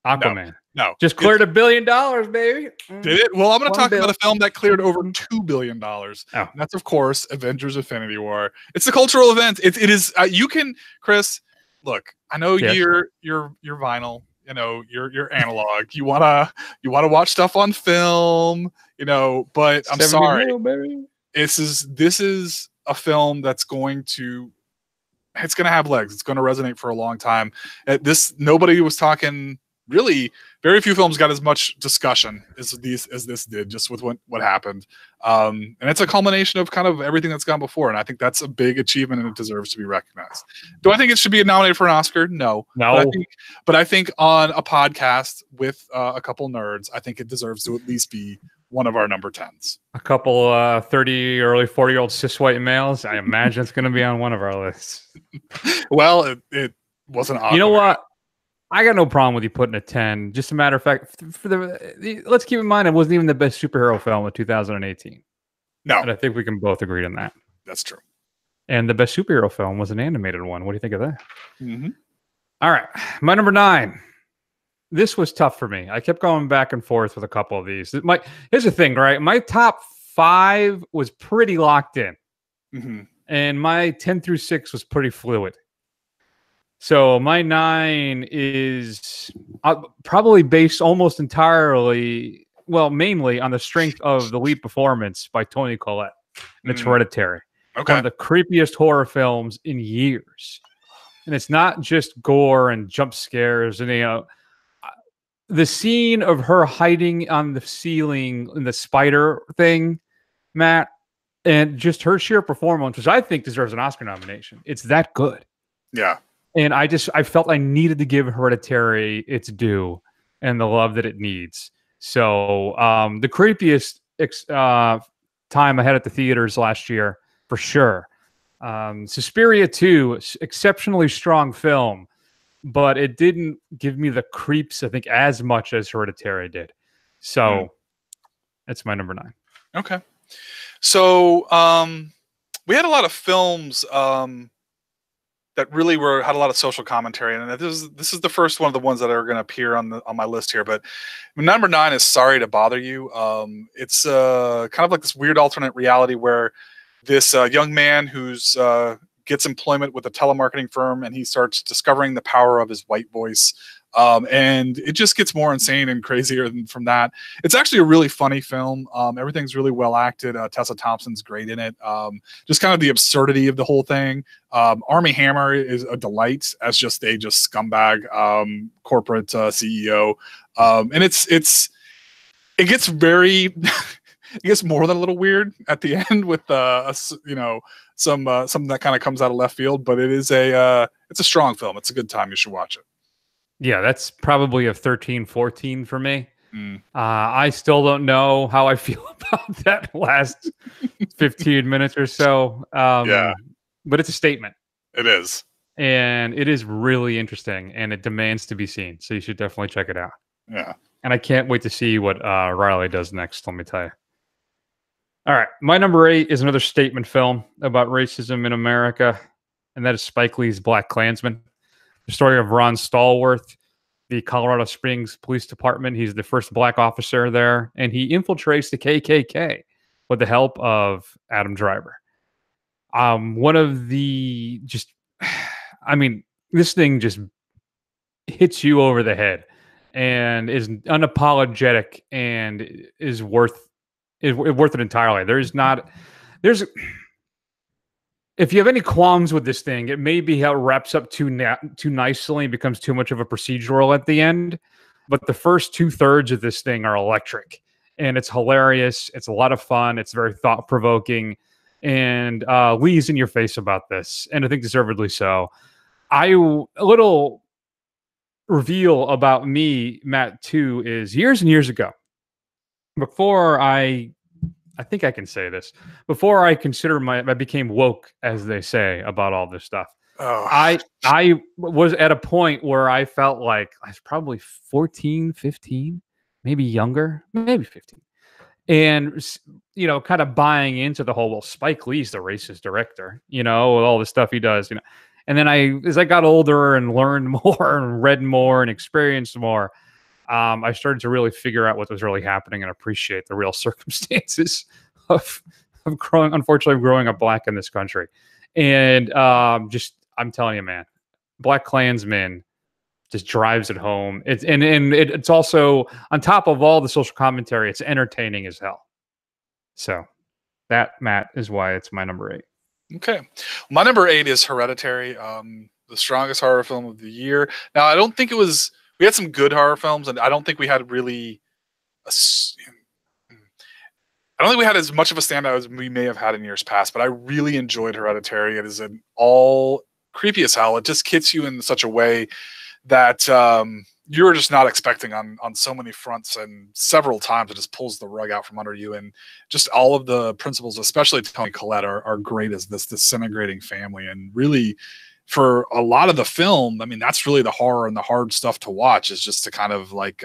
Aquaman. No. Just cleared $1 billion, baby. Did it? Well, I'm going to talk about $1 a film that cleared over $2 billion. Oh. And that's, of course, Avengers Infinity War. It's a cultural event. It is... you can... Chris, look, I know you're vinyl. You're analog. You wanna watch stuff on film. But I'm sorry. This is a film that's going to have legs. It's going to resonate for a long time. Nobody was talking. Really, very few films got as much discussion as this did, just with what happened. And it's a culmination of kind of everything that's gone before. And I think that's a big achievement and it deserves to be recognized. Do I think it should be nominated for an Oscar? No. But I think on a podcast with a couple nerds, I think it deserves to at least be one of our number 10s. A couple 30, early 40-year-old cis white males. I imagine it's going to be on one of our lists. Well, it wasn't awkward. You know what? I got no problem with you putting a 10. Just a matter of fact, let's keep in mind it wasn't even the best superhero film of 2018. No. And I think we can both agree on that. That's true. And the best superhero film was an animated one. What do you think of that? Mm-hmm. All right. My number 9. This was tough for me. I kept going back and forth with a couple of these. Here's the thing, right? My top 5 was pretty locked in. Mm-hmm. And my 10 through 6 was pretty fluid. So my 9 is probably based almost entirely, mainly on the strength of the lead performance by Toni Collette. And it's Hereditary. Okay. One of the creepiest horror films in years. And it's not just gore and jump scares. And, the scene of her hiding on the ceiling in the spider thing, Matt, and just her sheer performance, which I think deserves an Oscar nomination. It's that good. Yeah. And I felt I needed to give Hereditary its due and the love that it needs. So the creepiest time I had at the theaters last year, for sure. Suspiria 2, exceptionally strong film, but it didn't give me the creeps, I think, as much as Hereditary did. So that's my number 9. Okay. So we had a lot of films that really had a lot of social commentary, and this is the first one of the ones that are going to appear on my list here. But number 9 is Sorry to Bother You. It's kind of like this weird alternate reality where this young man who's gets employment with a telemarketing firm, and he starts discovering the power of his white voice. And it just gets more insane and crazier from that. It's actually a really funny film. Everything's really well acted. Tessa Thompson's great in it. Just kind of the absurdity of the whole thing. Armie Hammer is a delight as just a scumbag corporate CEO. And it gets very it gets more than a little weird at the end with something that kind of comes out of left field, but it's a strong film. It's a good time. You should watch it. Yeah, that's probably a 13, 14 for me. I still don't know how I feel about that last 15 minutes or so. But it's a statement. It is. And it is really interesting, and it demands to be seen. So you should definitely check it out. Yeah. And I can't wait to see what Riley does next, let me tell you. All right. My number 8 is another statement film about racism in America, and that is Spike Lee's Black Klansman. The story of Ron Stallworth, the Colorado Springs Police Department. He's the first black officer there, and he infiltrates the KKK with the help of Adam Driver. One of the this thing just hits you over the head and is unapologetic and is worth it entirely. If you have any qualms with this thing, it may be how it wraps up too nicely and becomes too much of a procedural at the end. But the first 2/3 of this thing are electric, and it's hilarious. It's a lot of fun. It's very thought-provoking, and Lee's in your face about this, and I think deservedly so. A little reveal about me, Matt, too, is years and years ago, before I I think I can say this. Before I became woke, as they say, about all this stuff. Oh. I was at a point where I felt like I was probably 14, 15, maybe younger, maybe 15. And, kind of buying into the whole, well, Spike Lee's the racist director, with all the stuff he does, And then as I got older and learned more and read more and experienced more, I started to really figure out what was really happening and appreciate the real circumstances of growing up black in this country. And I'm telling you, man, Black Klansman just drives it home. It's also, on top of all the social commentary, it's entertaining as hell. So that, Matt, is why it's my number 8. Okay. My number 8 is Hereditary, the strongest horror film of the year. Now, I don't think we had some good horror films, and I don't think we had really I don't think we had as much of a standout as we may have had in years past, but I really enjoyed Hereditary. It is an all creepy as hell. It just hits you in such a way that you're just not expecting on so many fronts, and several times it just pulls the rug out from under you. And just all of the principles, especially Toni Collette, are great as this disintegrating family. And really, for a lot of the film, I mean, that's really the horror and the hard stuff to watch, is just to kind of like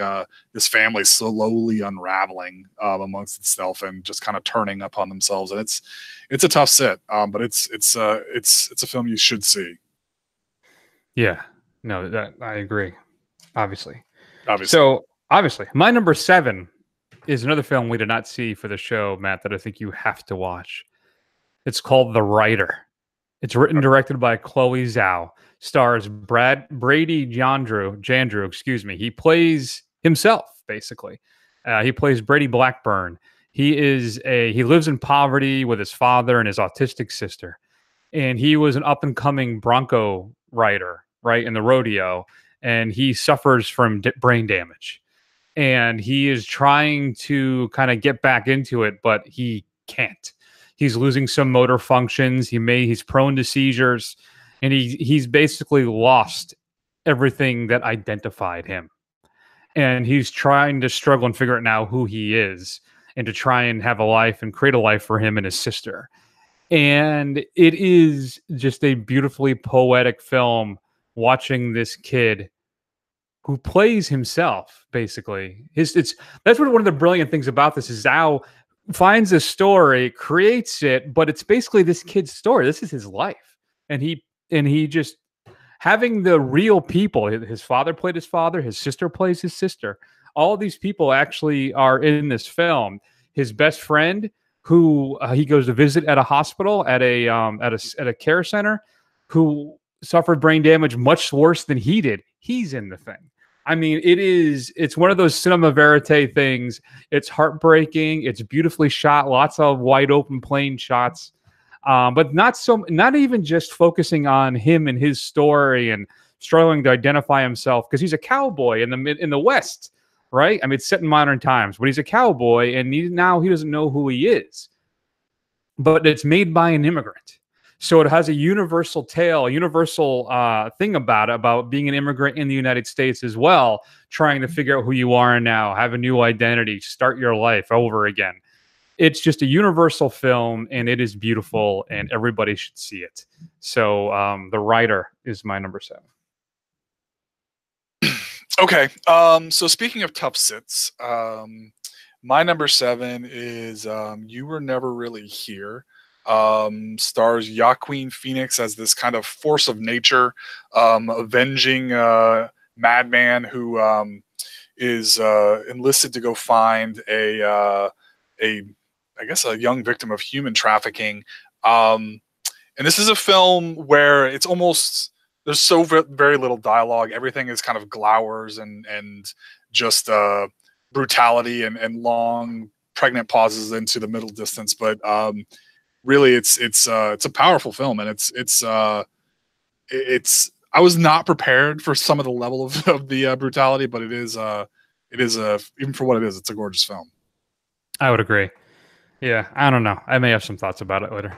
this family slowly unraveling amongst itself and just kind of turning upon themselves. And it's a tough sit, but it's a film you should see. Yeah, no, that I agree. Obviously. So obviously, my number 7 is another film we did not see for the show, Matt, that I think you have to watch. It's called The Writer. It's written and directed by Chloe Zhao. Stars Brady Jandreau, excuse me. He plays himself, basically. He plays Brady Blackburn. He lives in poverty with his father and his autistic sister. And he was an up-and-coming Bronco rider, right, in the rodeo. And he suffers from brain damage. And he is trying to kind of get back into it, but he can't. He's losing some motor functions. He's prone to seizures, and he's basically lost everything that identified him. And he's trying to struggle and figure out now who he is, and to try and have a life and create a life for him and his sister. And it is just a beautifully poetic film, watching this kid who plays himself, basically. That's one of the brilliant things about this, is Zhao finds a story, creates it, but it's basically this kid's story. This is his life. And he just, having the real people, his father played his father, his sister plays his sister. All of these people actually are in this film. His best friend, who he goes to visit at a hospital, at a care center, who suffered brain damage much worse than he did. He's in the thing. I mean, it's one of those cinema verite things. It's heartbreaking. It's beautifully shot. Lots of wide open plain shots. But not even just focusing on him and his story and struggling to identify himself, because he's a cowboy in the West, right? I mean, it's set in modern times, but he's a cowboy, and now he doesn't know who he is. But it's made by an immigrant. So it has a universal tale, a universal thing about being an immigrant in the United States as well, trying to figure out who you are now, have a new identity, start your life over again. It's just a universal film, and it is beautiful, and everybody should see it. So The Writer is my number 7. Okay. So speaking of tough sits, my number 7 is You Were Never Really Here. Stars Joaquin Phoenix as this kind of force of nature, avenging madman who is enlisted to go find a young victim of human trafficking. And this is a film where it's almost, there's so very little dialogue. Everything is kind of glowers and just brutality and long pregnant pauses into the middle distance. But really, it's a powerful film, and it's I was not prepared for some of the level of the brutality, but it is even for what it is, it's a gorgeous film. I would agree. Yeah, I don't know. I may have some thoughts about it later.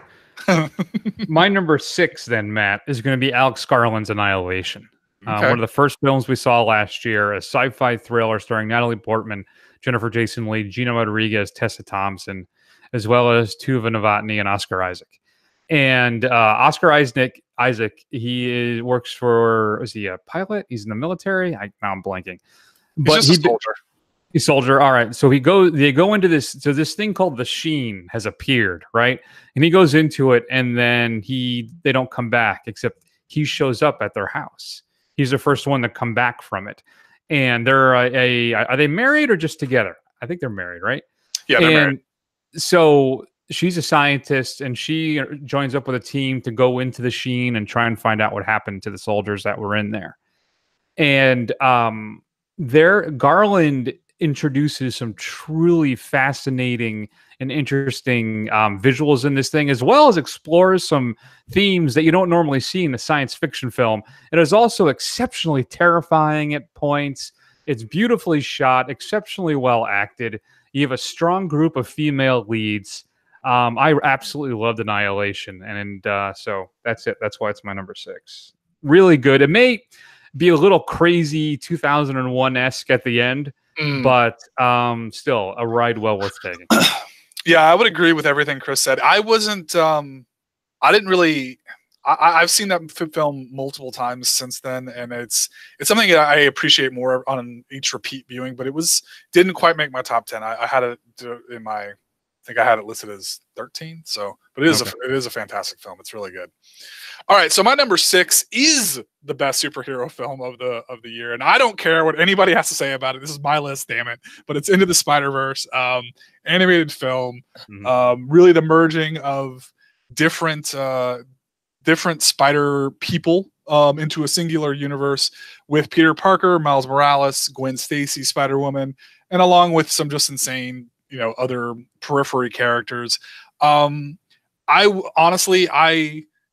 My number 6, then, Matt, is going to be Alex Garland's Annihilation. Okay. One of the first films we saw last year, a sci-fi thriller starring Natalie Portman, Jennifer Jason Leigh, Gina Rodriguez, Tessa Thompson. as well as Tuva Novotny and Oscar Isaac. And Oscar Isaac, he works for, is he a pilot? He's in the military. Now I'm blanking. But he's just a soldier. He's soldier. All right. So they go into this. So this thing called the Sheen has appeared, right? And he goes into it, and then they don't come back, except he shows up at their house. He's the first one to come back from it. And they're are they married or just together? I think they're married, right? Yeah, they're married. So she's a scientist, and she joins up with a team to go into the Sheen and try and find out what happened to the soldiers that were in there. And Garland introduces some truly fascinating and interesting visuals in this thing, as well as explores some themes that you don't normally see in a science fiction film. It is also exceptionally terrifying at points. It's beautifully shot, exceptionally well acted. You have a strong group of female leads. I absolutely loved Annihilation, and so that's it. That's why it's my number 6. Really good. It may be a little crazy 2001-esque at the end, but still a ride well worth taking. Yeah, I would agree with everything Chris said. I wasn't, I didn't really, I've seen that film multiple times since then, and it's something that I appreciate more on each repeat viewing, but didn't quite make my top 10. I had it in my, I think I had it listed as 13. So, but it is a fantastic film. It's really good. All right, so my number 6 is the best superhero film of the year, and I don't care what anybody has to say about it. This is my list, damn it. But it's Into the Spider-Verse, animated film. Really the merging of different Spider people into a singular universe with Peter Parker, Miles Morales, Gwen Stacy, Spider-Woman, and along with some just insane, other periphery characters. I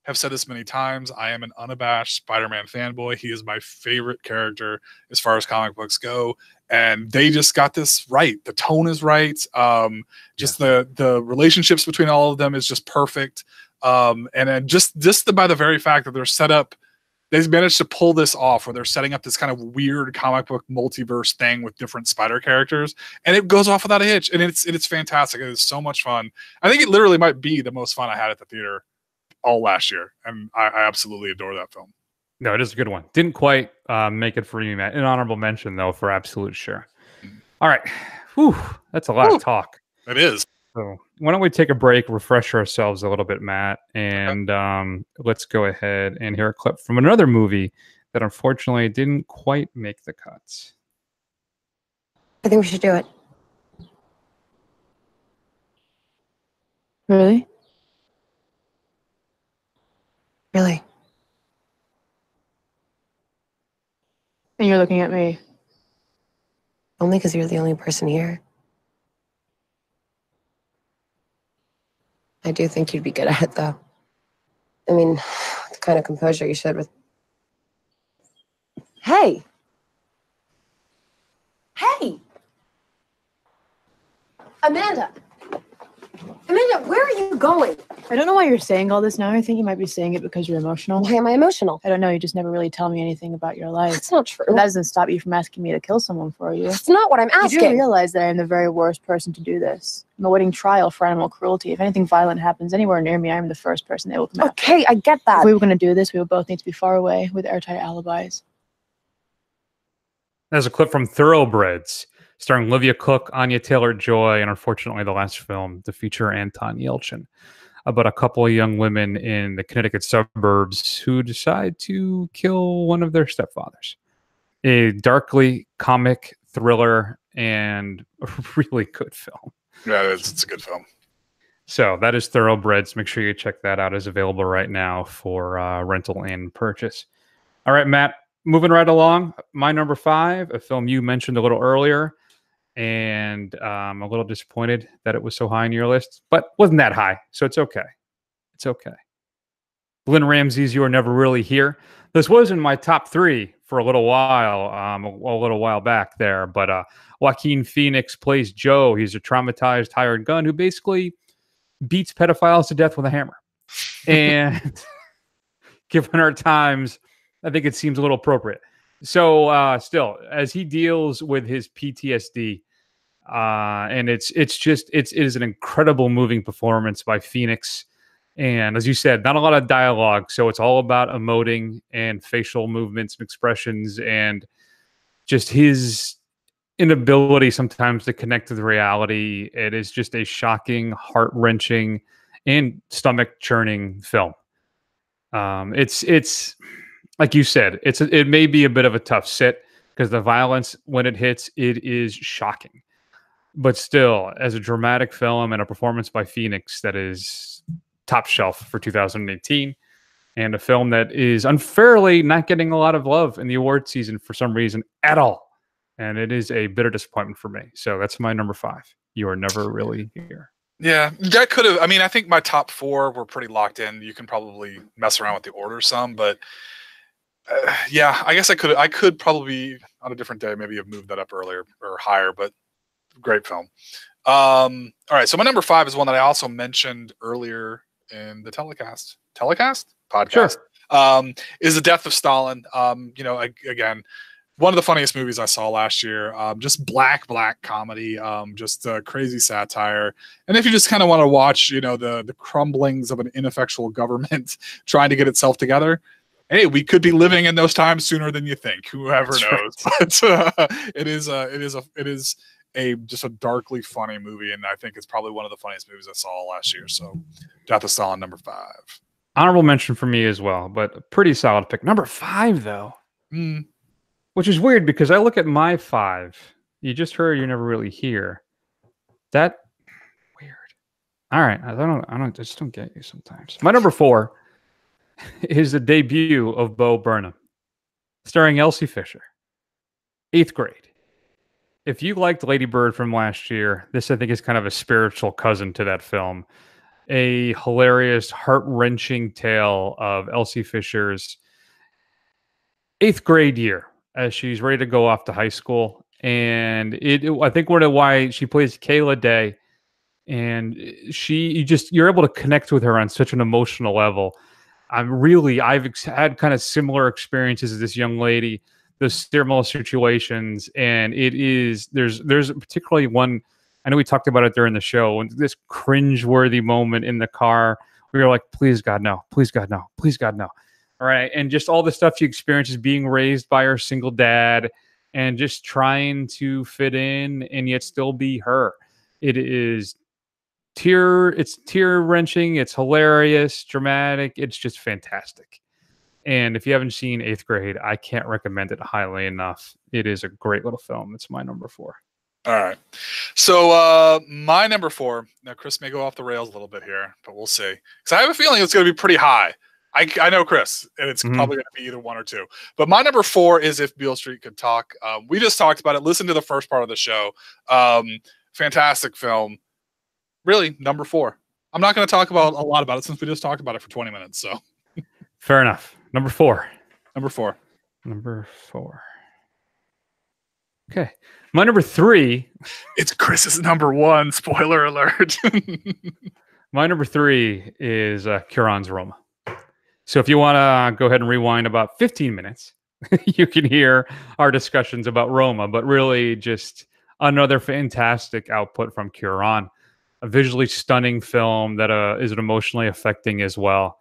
have said this many times. I am an unabashed Spider-Man fanboy. He is my favorite character as far as comic books go. And they just got this right. The tone is right. The relationships between all of them is just perfect. And then just by the very fact that they're set up, they've managed to pull this off where they're setting up this kind of weird comic book multiverse thing with different Spider characters, and it goes off without a hitch. And it's fantastic. It is so much fun. I think it literally might be the most fun I had at the theater all last year, and I absolutely adore that film. No, it is a good one. Didn't quite make it for me, Matt. An honorable mention, though, for absolute sure. All right. Whew, that's a lot of talk. It is. So why don't we take a break, refresh ourselves a little bit, Matt, and let's go ahead and hear a clip from another movie that unfortunately didn't quite make the cuts. I think we should do it. Really? Really? And you're looking at me. Only because you're the only person here. I do think you'd be good at it, though. I mean, the kind of composure you showed with... Hey! Hey! Amanda! Amanda, where are you going? I don't know why you're saying all this now. I think you might be saying it because you're emotional. Why am I emotional? I don't know. You just never really tell me anything about your life. That's not true. But that doesn't stop you from asking me to kill someone for you. That's not what I'm asking. You do realize that I'm the very worst person to do this. I'm awaiting trial for animal cruelty. If anything violent happens anywhere near me, I'm the first person they will come after. Okay, I get that. If we were going to do this, we would both need to be far away with airtight alibis. There's a clip from Thoroughbreds, starring Olivia Cooke, Anya Taylor-Joy, and unfortunately the last film to feature Anton Yelchin, about a couple of young women in the Connecticut suburbs who decide to kill one of their stepfathers. A darkly comic thriller and a really good film. Yeah, it's a good film. So that is Thoroughbreds. Make sure you check that out. It's available right now for rental and purchase. All right, Matt, moving right along. My number 5, a film you mentioned a little earlier, and I'm a little disappointed that it was so high on your list, but wasn't that high, so it's okay. It's okay. Lynn Ramsey's You Are Never Really Here. This was in my top 3 for a little while back there, but Joaquin Phoenix plays Joe. He's a traumatized hired gun who basically beats pedophiles to death with a hammer. And given our times, I think it seems a little appropriate. So still, as he deals with his PTSD, And it is an incredible moving performance by Phoenix. And as you said, not a lot of dialogue, so it's all about emoting and facial movements and expressions, and just his inability sometimes to connect with reality. It is just a shocking, heart-wrenching, and stomach-churning film. It's like you said, it may be a bit of a tough sit because the violence, when it hits, it is shocking. But still, as a dramatic film and a performance by Phoenix, that is top shelf for 2018, and a film that is unfairly not getting a lot of love in the award season for some reason at all. And it is a bitter disappointment for me. So that's my number 5. You Are Never Really Here. Yeah, that could have. I mean, I think my top 4 were pretty locked in. You can probably mess around with the order some, but yeah, I guess I could probably on a different day maybe have moved that up earlier or higher. But great film. All right, so my number 5 is one that I also mentioned earlier in the podcast podcast. Sure. Is The Death of Stalin. Again, one of the funniest movies I saw last year. Just black comedy, just crazy satire. And if you just kind of want to watch, the crumblings of an ineffectual government trying to get itself together, hey, we could be living in those times sooner than you think. Whoever knows. Right. But it is just a darkly funny movie, and I think it's probably one of the funniest movies I saw last year. So, Death of Stalin, number 5. Honorable mention for me as well, but a pretty solid pick. Number 5, though, which is weird because I look at my 5. You just heard You're Never Really Here. That weird. All right, I just don't get you sometimes. My number 4 is the debut of Bo Burnham, starring Elsie Fisher. 8th Grade. If you liked Lady Bird from last year, this I think is kind of a spiritual cousin to that film. A hilarious, heart-wrenching tale of Elsie Fisher's 8th grade year as she's ready to go off to high school. And I think why she plays Kayla Day, and you're able to connect with her on such an emotional level. I've had kind of similar experiences as this young lady. Those similar situations, and there's particularly one, I know we talked about it during the show, and this cringe-worthy moment in the car. We were like, please God, no, please God, no, please God, no. All right, and just all the stuff she experiences being raised by her single dad and just trying to fit in and yet still be her. It's tear-wrenching, it's hilarious, dramatic, it's just fantastic. And if you haven't seen 8th Grade, I can't recommend it highly enough. It is a great little film. It's my number 4. All right. So my number 4, now Chris may go off the rails a little bit here, but we'll see. Because I have a feeling it's going to be pretty high. I know Chris, and it's probably going to be either 1 or 2. But my number 4 is If Beale Street Could Talk. We just talked about it. Listen to the first part of the show. Fantastic film. Really, number 4. I'm not going to talk about a lot about it since we just talked about it for 20 minutes. So fair enough. Number 4. Number 4. Number 4. Okay. My number 3. It's Chris's number 1. Spoiler alert. My number 3 is Cuaron's Roma. So if you want to go ahead and rewind about 15 minutes, you can hear our discussions about Roma, but really just another fantastic output from Cuaron. A visually stunning film that is emotionally affecting as well,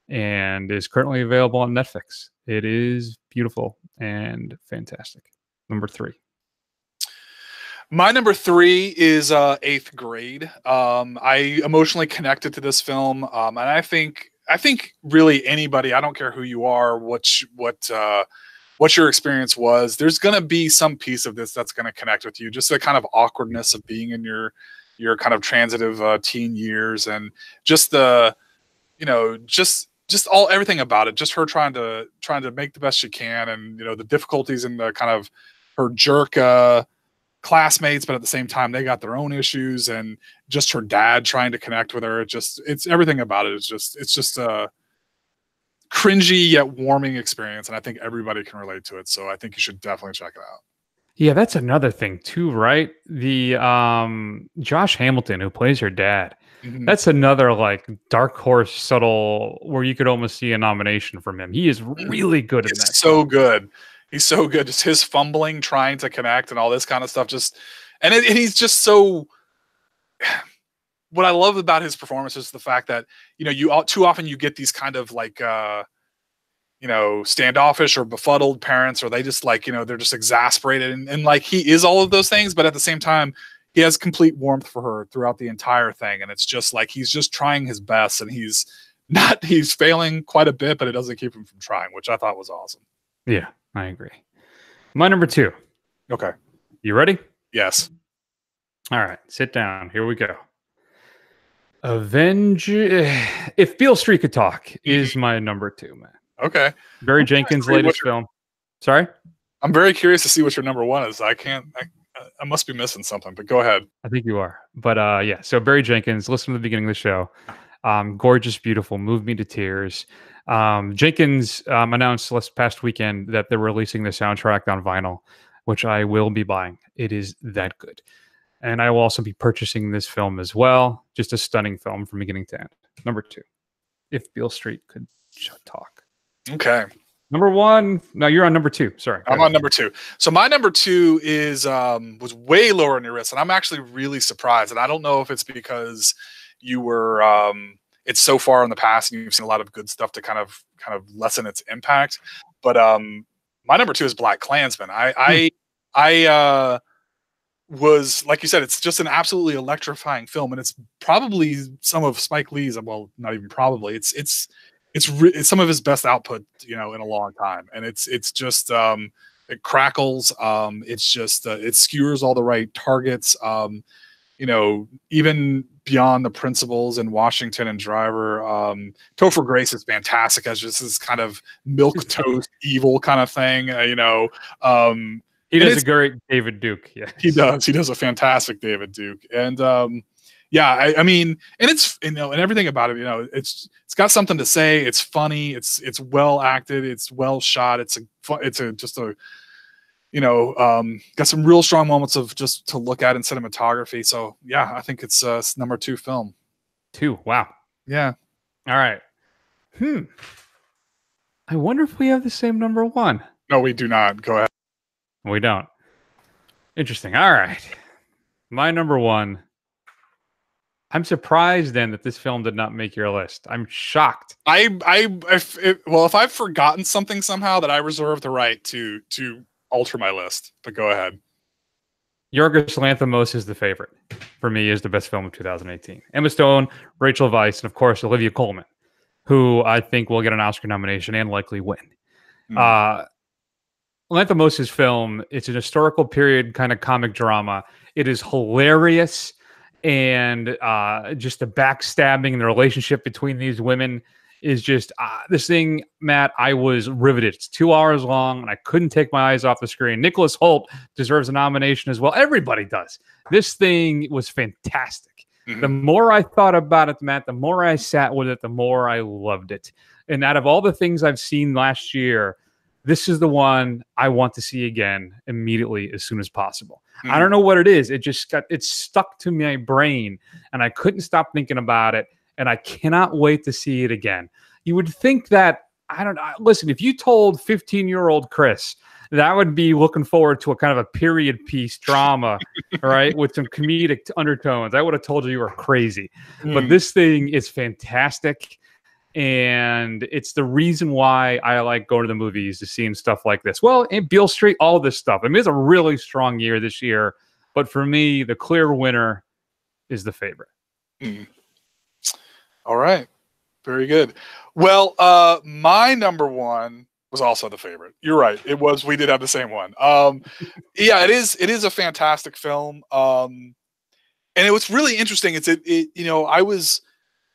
and is currently available on Netflix. It is beautiful and fantastic. Number 3. My number 3 is 8th Grade. I emotionally connected to this film, and I think really anybody, I don't care who you are, what your experience was, there's going to be some piece of this that's going to connect with you. Just the kind of awkwardness of being in your kind of transitive teen years, and just the, just everything about it. Just her trying to make the best she can, and the difficulties in the kind of her jerk classmates, but at the same time they got their own issues, and just her dad trying to connect with her. It's everything about it. It's just a cringy yet warming experience, and I think everybody can relate to it. So I think you should definitely check it out. Yeah, that's another thing too, right? The Josh Hamilton, who plays her dad, that's another like dark horse, subtle, where you could almost see a nomination from him. He is really good at that. So good. He's so good. Just his fumbling, trying to connect, and all this kind of stuff. and he's just so. What I love about his performance is the fact that too often you get these kind of like standoffish or befuddled parents, or they just like they're just exasperated, and like he is all of those things, but at the same time he has complete warmth for her throughout the entire thing, and it's just like he's just trying his best, and he's failing quite a bit, but it doesn't keep him from trying, which I thought was awesome. Yeah, I agree. My number 2. Okay. You ready? Yes. All right, sit down. Here we go. If Beale Street Could Talk is my number 2, man. Okay. Barry Jenkins' latest film. Sorry? I'm very curious to see what your number 1 is. I must be missing something, but go ahead. I think you are. But yeah, so Barry Jenkins, listen to the beginning of the show. Gorgeous, beautiful, moved me to tears. Jenkins announced last past weekend that they're releasing the soundtrack on vinyl, which I will be buying. It is that good. And I will also be purchasing this film as well. Just a stunning film from beginning to end. Number 2, If Beale Street Could Talk. Okay. Number 1. No, you're on number 2. Sorry. I'm on number 2. So my number 2 is was way lower on your list, and I'm actually really surprised. And I don't know if it's because you were it's so far in the past and you've seen a lot of good stuff to kind of lessen its impact. But my number 2 is Black Klansman. I was, like you said, it's just an absolutely electrifying film, and it's probably some of Spike Lee's, well, not even probably, it's some of his best output, in a long time. And it's just it crackles, it's just it skewers all the right targets, even beyond the principles in Washington and Driver. Topher Grace is fantastic as just this kind of milquetoast evil kind of thing, He does a great David Duke. Yeah, he does. He does a fantastic David Duke, and I mean, and it's and everything about it. It's got something to say. It's funny. It's well acted. It's well shot. It's got some real strong moments of just to look at in cinematography. So yeah, I think it's number 2 film. 2. Wow. Yeah. All right. I wonder if we have the same number 1. No, we do not. Go ahead. We don't. Interesting. All right. My number 1. I'm surprised then that this film did not make your list. I'm shocked. If I've forgotten something somehow, that I reserve the right to alter my list. But go ahead. Yorgos Lanthimos is the favorite. For me, is the best film of 2018. Emma Stone, Rachel Weisz, and of course Olivia Colman, who I think will get an Oscar nomination and likely win. Lanthimos' film, it's an historical period kind of comic drama. It is hilarious, and just the backstabbing and the relationship between these women is just this thing, Matt. I was riveted. It's 2 hours long, and I couldn't take my eyes off the screen. Nicholas Hoult deserves a nomination as well. Everybody does. This thing was fantastic. Mm-hmm. The more I thought about it, Matt, the more I sat with it, the more I loved it. And out of all the things I've seen last year, this is the one I want to see again immediately as soon as possible. Mm-hmm. I don't know what it is. It's stuck to my brain, and I couldn't stop thinking about it, and I cannot wait to see it again. You would think that, I don't know, listen, if you told 15-year-old Chris that I would be looking forward to a kind of a period piece drama, right, with some comedic undertones, I would have told you were crazy. Mm. But this thing is fantastic. And it's the reason why I like going to the movies, to seeing stuff like this. Well, in Beale Street, all this stuff. I mean, it's a really strong year this year. But for me, the clear winner is the favorite. Mm. All right. Very good. Well, my number 1 was also the favorite. You're right. It was. We did have the same one. Yeah, it is a fantastic film. And it was really interesting.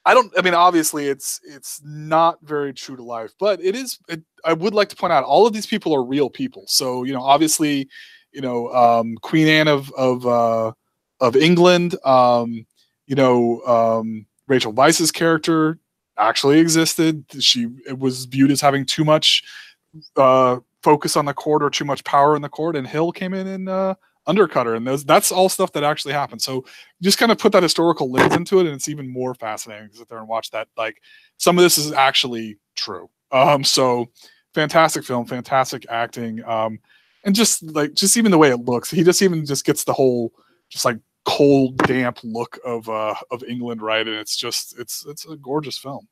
Obviously it's not very true to life, but I would like to point out all of these people are real people. So, obviously, Queen Anne of England, Rachel Weisz's character actually existed. She was viewed as having too much focus on the court or too much power in the court, and Hill came in and undercut her, and that's all stuff that actually happened. So just kind of put that historical lens into it, and it's even more fascinating to sit there and watch that. Like, some of this is actually true. So fantastic film, fantastic acting, and just even the way it looks. He just gets the whole just like cold, damp look of England, right? And it's a gorgeous film.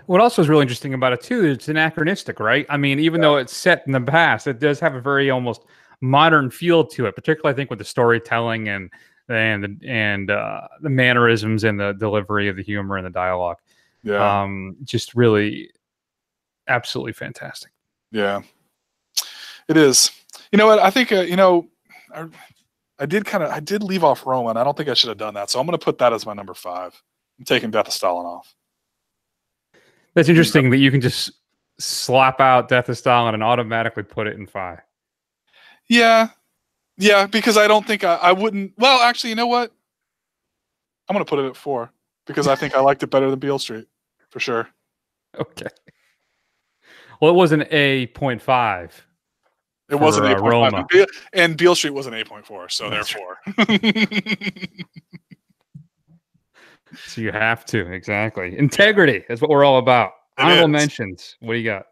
What also is really interesting about it too is it's anachronistic, right? I mean, even though it's set in the past, it does have a very almost modern feel to it, particularly I think with the storytelling and the mannerisms and the delivery of the humor and the dialogue. Yeah. Just really absolutely fantastic. Yeah. It is. You know what? I think I did leave off Roma, and I don't think I should have done that. So I'm going to put that as my number 5. I'm taking Death of Stalin off. That's interesting that you can just slap out Death of Stalin and automatically put it in 5. Yeah. Yeah, because I don't think I wouldn't. Well, actually, you know what? I'm going to put it at 4 because I think I liked it better than Beale Street, for sure. Okay. Well, it was an 8.5. It was an 8.5. Roma. And Beale Street was an 8.4, so therefore. So you have to, exactly. Integrity is what we're all about. Honorable mentions. What do you got?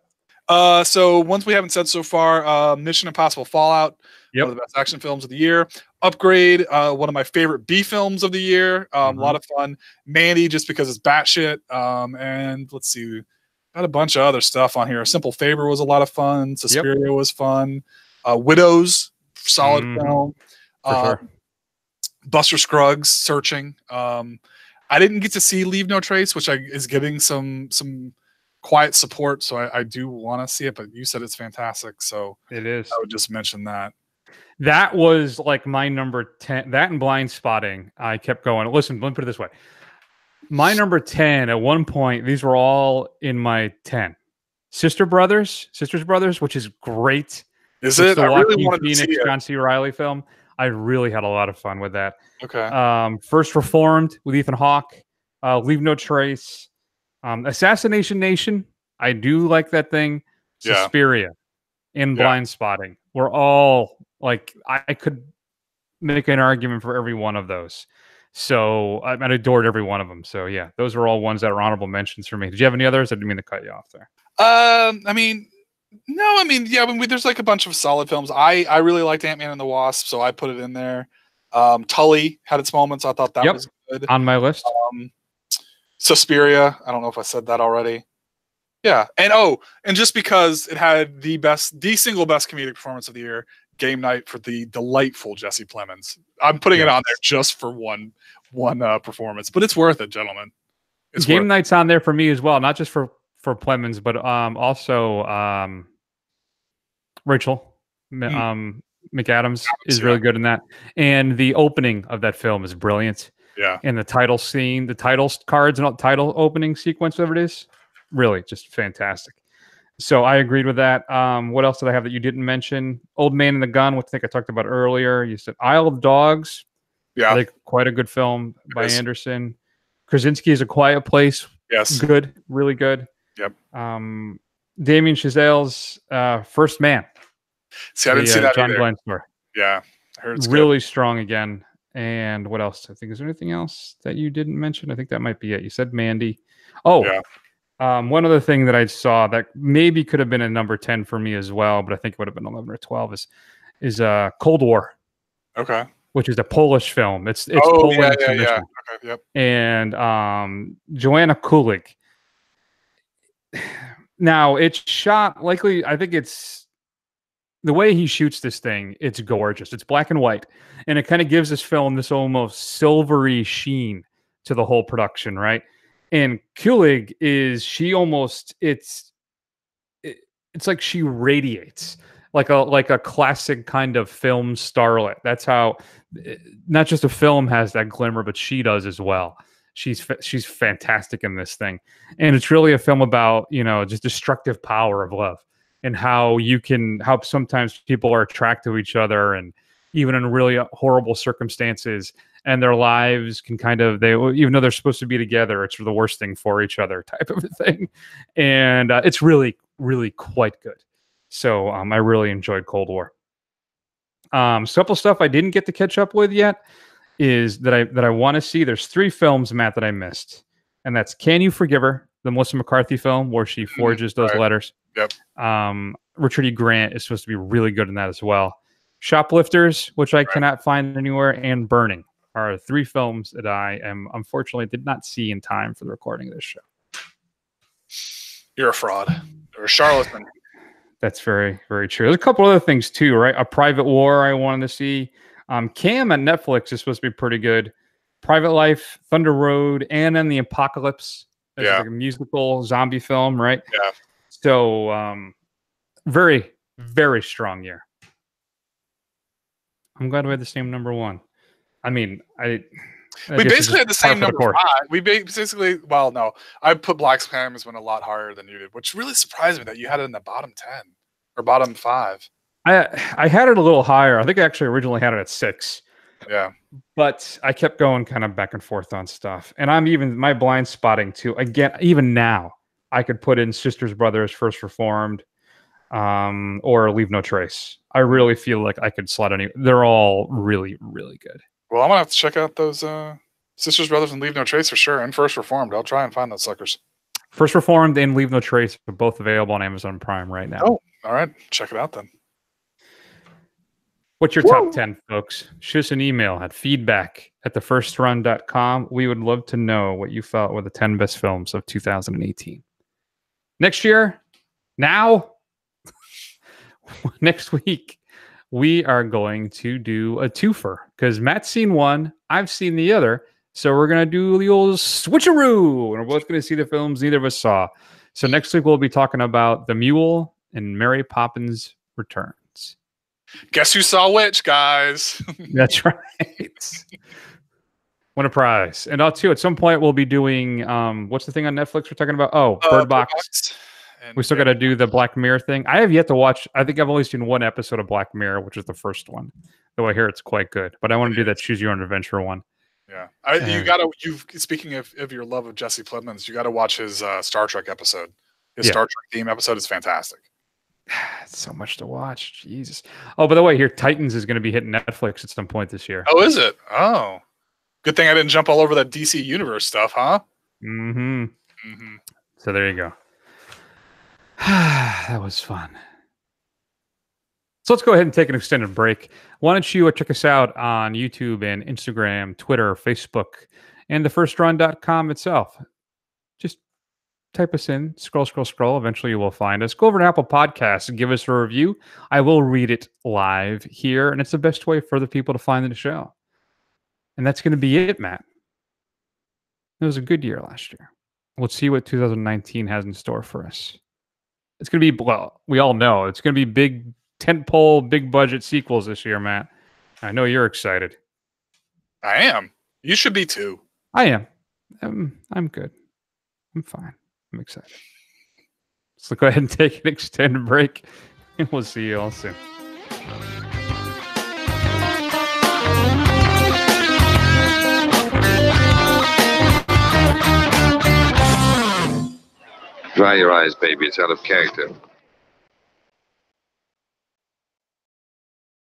So ones we haven't said so far, Mission Impossible Fallout, one of the best action films of the year. Upgrade, one of my favorite B films of the year. A lot of fun. Mandy, just because it's batshit. And let's see, got a bunch of other stuff on here. Simple Favor was a lot of fun. Suspiria was fun. Widows, solid film. For sure. Buster Scruggs, Searching. I didn't get to see Leave No Trace, which is getting some quiet support, so I do want to see it, but you said it's fantastic, so it is. I would just mention that. That was like my number 10. That and Blind Spotting, I kept going. Listen, let me put it this way. My number 10, at one point, these were all in my 10. Sisters Brothers, which is great. Is it? The I really Joaquin wanted to see Phoenix, it. John C. Reilly film. I really had a lot of fun with that. Okay. First Reformed with Ethan Hawke. Leave No Trace. Assassination Nation. I do like that thing. Suspiria and Blind Spotting. We're all like, I could make an argument for every one of those. So I adored every one of them. So yeah, those are all ones that are honorable mentions for me. Did you have any others? I didn't mean to cut you off there. There's like a bunch of solid films. I really liked Ant-Man and the Wasp, so I put it in there. Tully had its moments. I thought that was good. On my list. Suspiria. I don't know if I said that already. Yeah. And just because it had the single best comedic performance of the year, Game Night, for the delightful Jesse Plemons. I'm putting it on there just for one performance, but it's worth it, gentlemen. Game Night's on there for me as well, not just for Plemons, but also Rachel McAdams is really good in that. And the opening of that film is brilliant. Yeah. And the title scene, the title cards and title opening sequence, whatever it is, really just fantastic. So I agreed with that. What else did I have that you didn't mention? Old Man and the Gun, which I think I talked about earlier. You said Isle of Dogs. Yeah. I think quite a good film by Anderson. Krasinski is A Quiet Place. Yes. Good. Really good. Yep. Damien Chazelle's First Man. See, I didn't see that John either. Glenn story. Yeah. I heard it's really good. Strong again. And what else? I think, is there anything else that you didn't mention? I think that might be it. You said Mandy. Oh, one other thing that I saw that maybe could have been a number 10 for me as well, but I think it would have been 11 or 12 is Cold War. Okay. Which is a Polish film. It's Poland. Yeah. Okay, yep. And Joanna Kulig. Now, it's shot likely, I think it's the way he shoots this thing, it's gorgeous. It's black and white. And it kind of gives this film this almost silvery sheen to the whole production, right? And Kulig it's like she radiates like a classic kind of film starlet. That's how not just a film has that glimmer, but she does as well. She's fantastic in this thing. And it's really a film about, just destructive power of love and how sometimes people are attracted to each other, and even in really horrible circumstances, and their lives can even though they're supposed to be together, it's the worst thing for each other type of a thing. And it's really, really quite good. So I really enjoyed Cold War. Couple stuff I didn't get to catch up with yet is that I want to see. There's 3 films, Matt, that I missed. And that's Can You Forgive Her, the Melissa McCarthy film where she forges those letters. Yep. Richard E. Grant is supposed to be really good in that as well. Shoplifters, which I cannot find anywhere, and Burning are 3 films that I unfortunately did not see in time for the recording of this show. You're a fraud. You're a charlatan. That's very, very true. There's a couple other things too, right? A Private War I wanted to see. Cam on Netflix is supposed to be pretty good. Private Life, Thunder Road, and then The Apocalypse. It's like a musical zombie film, right? Yeah. So very, very strong year. I'm glad we had the same number 1. I mean, I we basically had the same number 5. We basically, well, no, I put Black Klansman a lot higher than you did, which really surprised me that you had it in the bottom 10 or bottom 5. I had it a little higher. I think I actually originally had it at 6. Yeah. But I kept going kind of back and forth on stuff. And I'm even my blind spotting too. Again, even now, I could put in Sisters, Brothers, First Reformed, or Leave No Trace. I really feel like I could slot any. They're all really, really good. Well, I'm gonna have to check out those Sisters, Brothers, and Leave No Trace for sure, and First Reformed. I'll try and find those suckers. First Reformed and Leave No Trace are both available on Amazon Prime right now. Oh, all right. Check it out then. What's your top 10, folks? Shoot us an email at feedback@thefirstrun.com. We would love to know what you felt were the 10 best films of 2018. Next year, now, next week, we are going to do a twofer because Matt's seen one, I've seen the other. So we're going to do the old switcheroo. And we're both going to see the films neither of us saw. So next week, we'll be talking about The Mule and Mary Poppins Returns. Guess who saw which, guys? That's right. Win a prize. And too, at some point, we'll be doing, what's the thing on Netflix we're talking about? Oh, Bird Box. We still got to do the Black Mirror thing. I have yet to watch. I think I've only seen one episode of Black Mirror, which is the first one. Though I hear it's quite good. But I want to do that Choose Your Own Adventure one. Yeah. Speaking of your love of Jesse Plemons, you got to watch his Star Trek episode. His Star Trek theme episode is fantastic. So much to watch. Jesus. Oh, by the way, here, Titans is going to be hitting Netflix at some point this year. Oh, is it? Oh. Good thing I didn't jump all over that DC Universe stuff, huh? Mm-hmm. Mm-hmm. So there you go. That was fun. So let's go ahead and take an extended break. Why don't you check us out on YouTube and Instagram, Twitter, Facebook, and thefirstrun.com itself. Just type us in, scroll. Eventually you will find us. Go over to Apple Podcasts and give us a review. I will read it live here, and it's the best way for other people to find the show. And that's going to be it, Matt. It was a good year last year. Let's see what 2019 has in store for us. It's going to be, well, we all know, it's going to be big tentpole, big budget sequels this year, Matt. I know you're excited. I am. You should be too. I am. I'm good. I'm fine. I'm excited. So go ahead and take an extended break, and we'll see you all soon. Dry your eyes, baby. It's out of character.